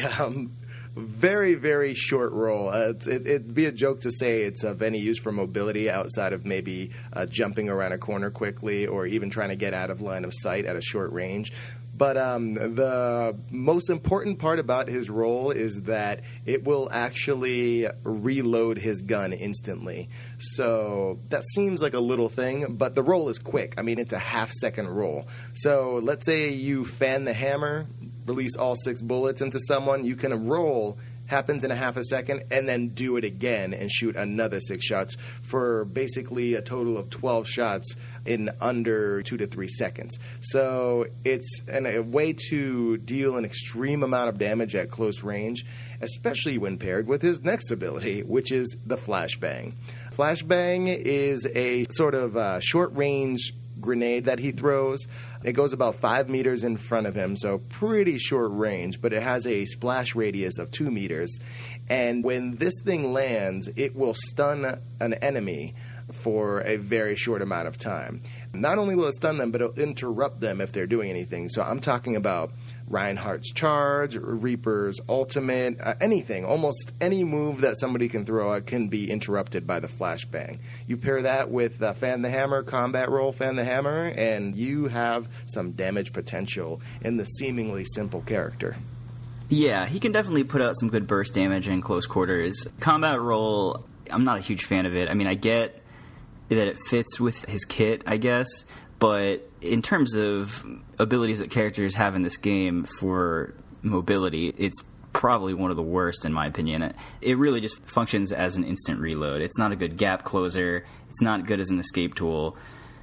very, very short roll. It'd be a joke to say it's of any use for mobility outside of maybe jumping around a corner quickly or even trying to get out of line of sight at a short range. But the most important part about his roll is that it will actually reload his gun instantly. So that seems like a little thing, but the roll is quick. I mean, it's a half-second roll. So let's say you fan the hammer, release all 6 bullets into someone, you can roll, happens in a half a second, and then do it again and shoot another 6 shots for basically a total of 12 shots in under 2 to 3 seconds. So it's a way to deal an extreme amount of damage at close range, especially when paired with his next ability, which is the flashbang. Flashbang is a sort of short-range grenade that he throws. It goes about 5 meters in front of him, so pretty short range, but it has a splash radius of 2 meters. And when this thing lands, it will stun an enemy for a very short amount of time. Not only will it stun them, but it'll interrupt them if they're doing anything. So I'm talking about Reinhardt's charge, Reaper's ultimate, anything. Almost any move that somebody can throw out can be interrupted by the flashbang. You pair that with Fan the Hammer, combat roll, Fan the Hammer, and you have some damage potential in the seemingly simple character. Yeah, he can definitely put out some good burst damage in close quarters. Combat roll, I'm not a huge fan of it. I mean, I get that it fits with his kit, I guess, but in terms of abilities that characters have in this game for mobility, it's probably one of the worst in my opinion. It really just functions as an instant reload. It's not a good gap closer. It's not good as an escape tool.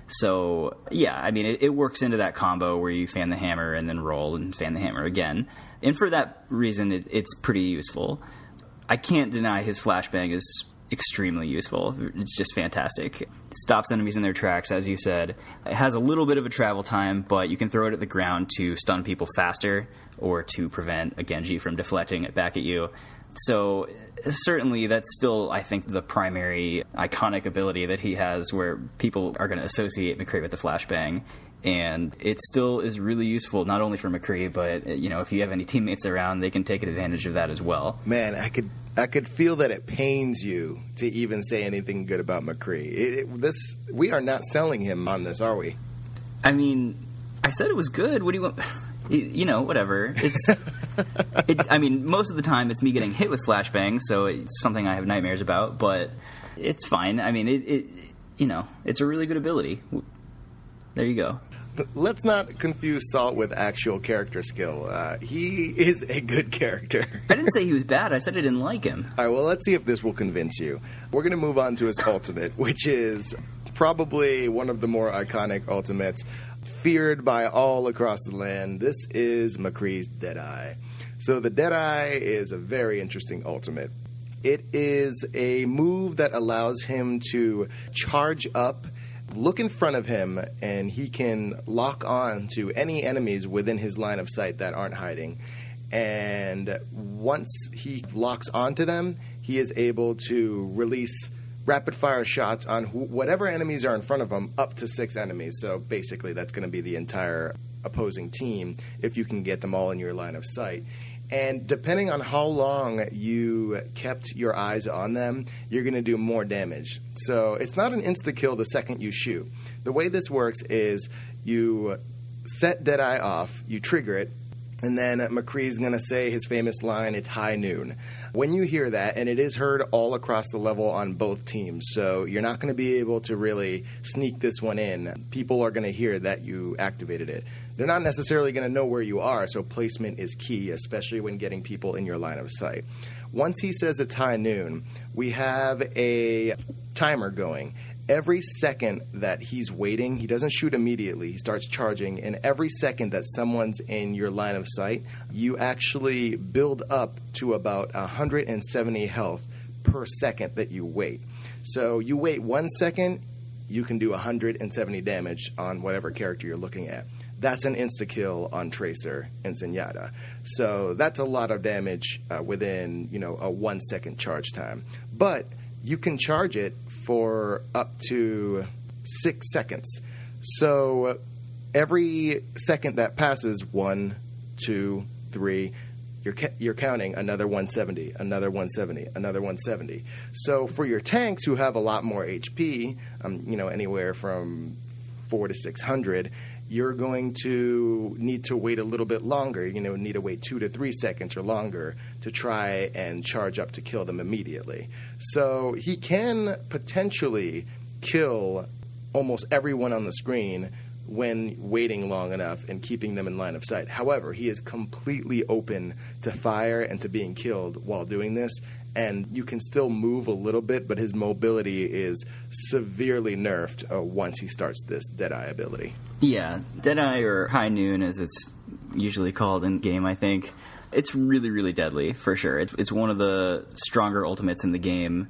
So, yeah, I mean, it works into that combo where you fan the hammer and then roll and fan the hammer again. And for that reason, it's pretty useful. I can't deny his flashbang is extremely useful. It's just fantastic. It stops enemies in their tracks, as you said. It has a little bit of a travel time, but you can throw it at the ground to stun people faster or to prevent a Genji from deflecting it back at you. So certainly that's still, I think, the primary iconic ability that he has, where people are going to associate McCree with the flashbang. And it still is really useful, not only for McCree, but if you have any teammates around, they can take advantage of that as well. Man, I could feel that it pains you to even say anything good about McCree. We are not selling him on this, are we? I mean, I said it was good. What do you want? Whatever. Most of the time it's me getting hit with flashbang, so it's something I have nightmares about, but it's fine. I mean, it's a really good ability. There you go. Let's not confuse Salt with actual character skill. He is a good character. I didn't say he was bad. I said I didn't like him. All right, well, let's see if this will convince you. We're going to move on to his ultimate, which is probably one of the more iconic ultimates, feared by all across the land. This is McCree's Deadeye. So the Deadeye is a very interesting ultimate. It is a move that allows him to charge up, look in front of him, and he can lock on to any enemies within his line of sight that aren't hiding. And once he locks onto them, he is able to release rapid-fire shots on whatever enemies are in front of him, up to 6 enemies. So basically that's going to be the entire opposing team if you can get them all in your line of sight. And depending on how long you kept your eyes on them, you're going to do more damage. So it's not an insta-kill the second you shoot. The way this works is you set Deadeye off, you trigger it, and then McCree's going to say his famous line, "It's high noon." When you hear that, and it is heard all across the level on both teams, so you're not going to be able to really sneak this one in. People are going to hear that you activated it. They're not necessarily going to know where you are, so placement is key, especially when getting people in your line of sight. Once he says it's high noon, we have a timer going. Every second that he's waiting, he doesn't shoot immediately. He starts charging, and every second that someone's in your line of sight, you actually build up to about 170 health per second that you wait. So you wait 1 second, you can do 170 damage on whatever character you're looking at. That's an insta-kill on Tracer and Zenyatta. So that's a lot of damage within, a 1 second charge time. But you can charge it for up to 6 seconds. So every second that passes, 1, 2, 3, you're counting another 170, another 170, another 170. So for your tanks who have a lot more HP, anywhere from 400 to 600, you're going to need to wait a little bit longer. Need to wait 2 to 3 seconds or longer to try and charge up to kill them immediately. So he can potentially kill almost everyone on the screen when waiting long enough and keeping them in line of sight. However, he is completely open to fire and to being killed while doing this. And you can still move a little bit, but his mobility is severely nerfed once he starts this Deadeye ability. Yeah, Deadeye, or High Noon as it's usually called in game, I think. It's really, really deadly, for sure. It's one of the stronger ultimates in the game.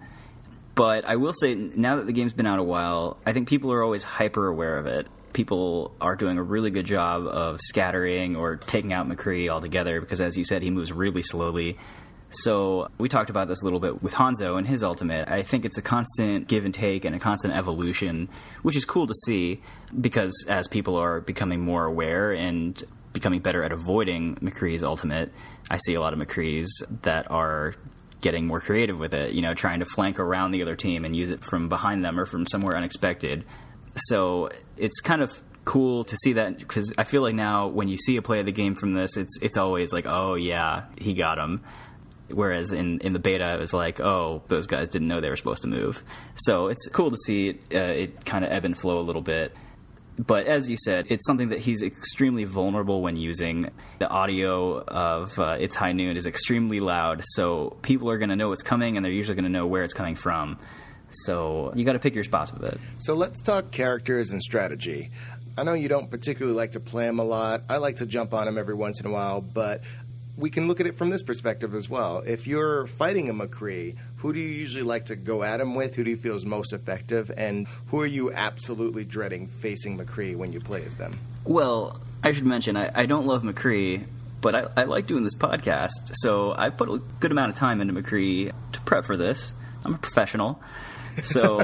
But I will say, now that the game's been out a while, I think people are always hyper aware of it. People are doing a really good job of scattering or taking out McCree altogether, because as you said, he moves really slowly. So we talked about this a little bit with Hanzo and his ultimate. I think it's a constant give and take and a constant evolution, which is cool to see, because as people are becoming more aware and becoming better at avoiding McCree's ultimate, I see a lot of McCrees that are getting more creative with it, trying to flank around the other team and use it from behind them or from somewhere unexpected. So it's kind of cool to see that, because I feel like now when you see a play of the game from this, it's always like, oh yeah, he got him. Whereas in the beta, it was like, oh, those guys didn't know they were supposed to move. So it's cool to see it kind of ebb and flow a little bit. But as you said, it's something that he's extremely vulnerable when using. The audio of It's High Noon is extremely loud, so people are going to know what's coming, and they're usually going to know where it's coming from. So you got to pick your spots with it. So let's talk characters and strategy. I know you don't particularly like to play them a lot. I like to jump on them every once in a while, but we can look at it from this perspective as well. If you're fighting a McCree, who do you usually like to go at him with? Who do you feel is most effective? And who are you absolutely dreading facing McCree when you play as them? Well, I should mention, I don't love McCree, but I like doing this podcast, so I put a good amount of time into McCree to prep for this. I'm a professional. So,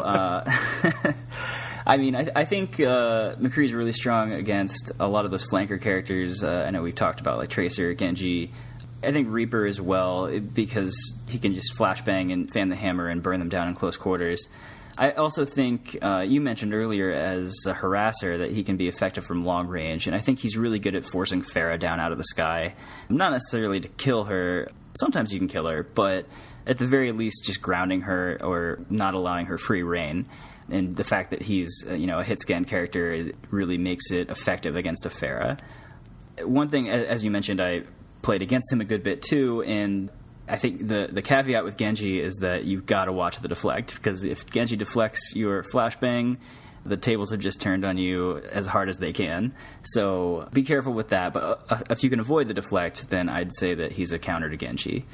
I mean, I think McCree's really strong against a lot of those flanker characters. I know we've talked about, like Tracer, Genji. I think Reaper as well, because he can just flashbang and fan the hammer and burn them down in close quarters. I also think you mentioned earlier as a harasser that he can be effective from long range, and I think he's really good at forcing Pharah down out of the sky. Not necessarily to kill her. Sometimes you can kill her, but at the very least just grounding her or not allowing her free reign. And the fact that he's a hit scan character really makes it effective against a Pharah. One thing, as you mentioned, I played against him a good bit too, and I think the caveat with Genji is that you've got to watch the deflect, because if Genji deflects your flashbang, the tables have just turned on you as hard as they can. So be careful with that, but if you can avoid the deflect, then I'd say that he's a counter to Genji.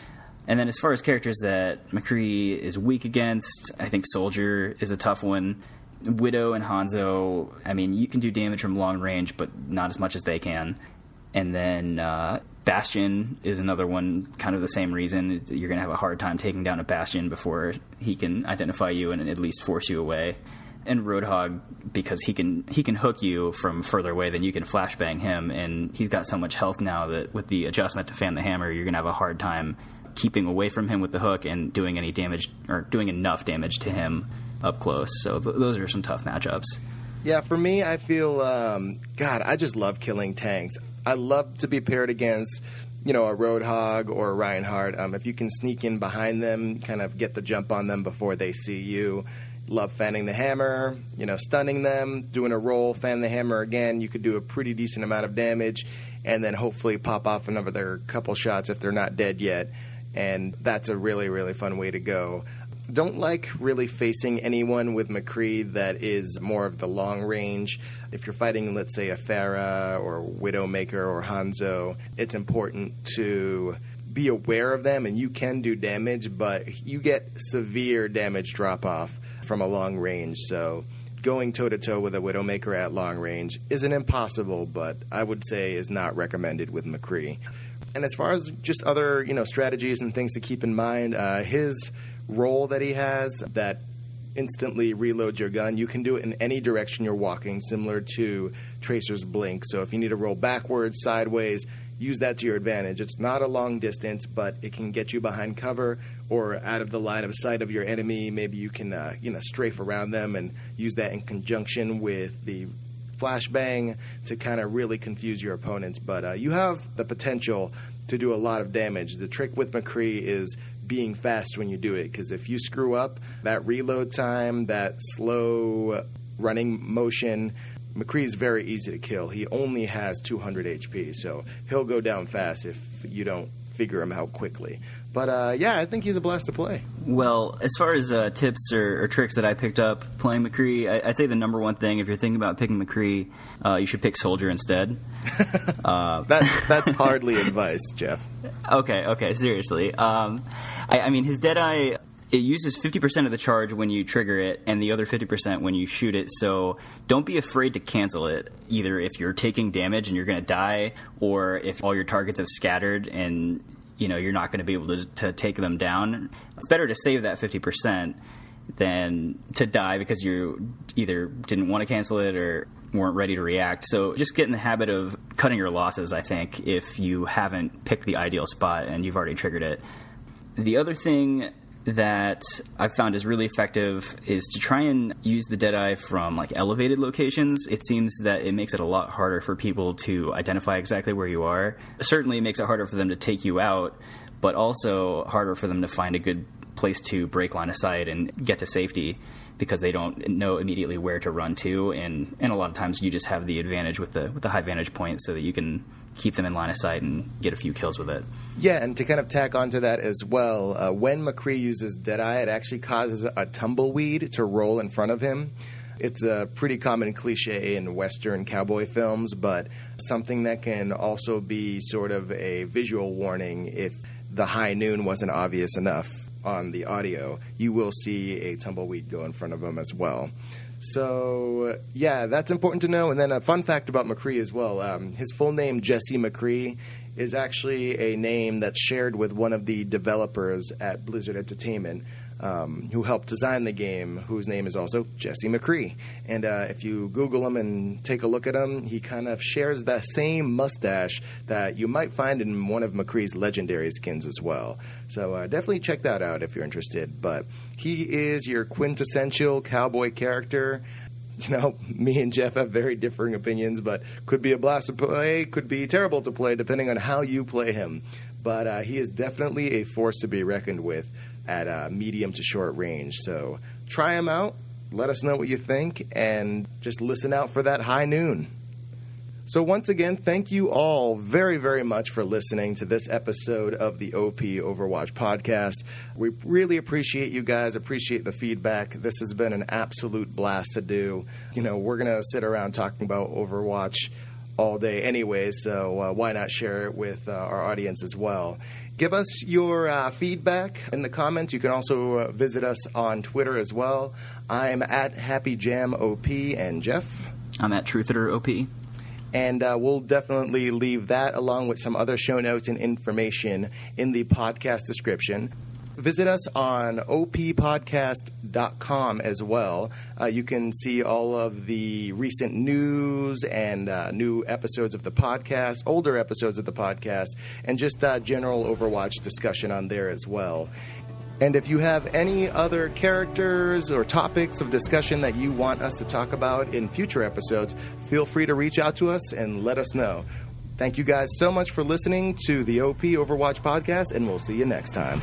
And then as far as characters that McCree is weak against, I think Soldier is a tough one. Widow and Hanzo, I mean, you can do damage from long range, but not as much as they can. And then Bastion is another one, kind of the same reason. You're going to have a hard time taking down a Bastion before he can identify you and at least force you away. And Roadhog, because he can hook you from further away than you can flashbang him, and he's got so much health now that with the adjustment to fan the hammer, you're going to have a hard time keeping away from him with the hook and doing any damage or doing enough damage to him up close. So those are some tough matchups. Yeah, for me, I feel, God, I just love killing tanks. I love to be paired against, a Roadhog or a Reinhardt. If you can sneak in behind them, kind of get the jump on them before they see you. Love fanning the hammer, stunning them, doing a roll, fan the hammer again. You could do a pretty decent amount of damage, and then hopefully pop off another couple shots if they're not dead yet. And that's a really, really fun way to go. Don't like really facing anyone with McCree that is more of the long range. If you're fighting, let's say, a Pharah or Widowmaker or Hanzo, it's important to be aware of them, and you can do damage, but you get severe damage drop-off from a long range. So going toe-to-toe with a Widowmaker at long range isn't impossible, but I would say is not recommended with McCree. And as far as just other, strategies and things to keep in mind, his roll that he has that instantly reloads your gun, you can do it in any direction you're walking, similar to Tracer's blink. So if you need to roll backwards, sideways, use that to your advantage. It's not a long distance, but it can get you behind cover or out of the line of sight of your enemy. Maybe you can, strafe around them and use that in conjunction with the flashbang to kind of really confuse your opponents. But you have the potential to do a lot of damage. The trick with McCree is being fast when you do it, because if you screw up that reload time, that slow running motion, McCree is very easy to kill. He only has 200 HP, so he'll go down fast if you don't figure him out quickly. But I think he's a blast to play. Well, as far as tips or tricks that I picked up playing McCree, I'd say the number one thing, if you're thinking about picking McCree, you should pick Soldier instead. That's hardly advice, Jeff. Okay, seriously. I mean, his Deadeye, it uses 50% of the charge when you trigger it and the other 50% when you shoot it, so don't be afraid to cancel it, either if you're taking damage and you're going to die, or if all your targets have scattered and you're not going to be able to take them down. It's better to save that 50% than to die because you either didn't want to cancel it or weren't ready to react. So just get in the habit of cutting your losses, I think, if you haven't picked the ideal spot and you've already triggered it. The other thing that I've found is really effective is to try and use the Deadeye from elevated locations. It seems that it makes it a lot harder for people to identify exactly where you are. Certainly it makes it harder for them to take you out, but also harder for them to find a good place to break line of sight and get to safety, because they don't know immediately where to run to, and a lot of times you just have the advantage with the high vantage point so that you can keep them in line of sight and get a few kills with it. Yeah, and to kind of tack onto that as well, when McCree uses Deadeye, it actually causes a tumbleweed to roll in front of him. It's a pretty common cliche in Western cowboy films, but something that can also be sort of a visual warning if the high noon wasn't obvious enough on the audio. You will see a tumbleweed go in front of him as well. So, yeah, that's important to know. And then a fun fact about McCree as well. His full name, Jesse McCree, is actually a name that's shared with one of the developers at Blizzard Entertainment, who helped design the game, whose name is also Jesse McCree. And if you Google him and take a look at him, he kind of shares that same mustache that you might find in one of McCree's legendary skins as well. So definitely check that out if you're interested. But he is your quintessential cowboy character. You know, me and Jeff have very differing opinions, but could be a blast to play, could be terrible to play, depending on how you play him. But he is definitely a force to be reckoned with at medium to short range. So try him out, let us know what you think, and just listen out for that high noon. So once again, thank you all very, very much for listening to this episode of the OP Overwatch podcast. We really appreciate you guys, appreciate the feedback. This has been an absolute blast to do. You know, we're going to sit around talking about Overwatch all day anyway, so why not share it with our audience as well. Give us your feedback in the comments. You can also visit us on Twitter as well. I'm at HappyJamOP, and Jeff? I'm at TruthiterOP. And we'll definitely leave that along with some other show notes and information in the podcast description. Visit us on oppodcast.com as well. You can see all of the recent news and new episodes of the podcast, older episodes of the podcast, and just general Overwatch discussion on there as well. And if you have any other characters or topics of discussion that you want us to talk about in future episodes, feel free to reach out to us and let us know. Thank you guys so much for listening to the OP Overwatch podcast, and we'll see you next time.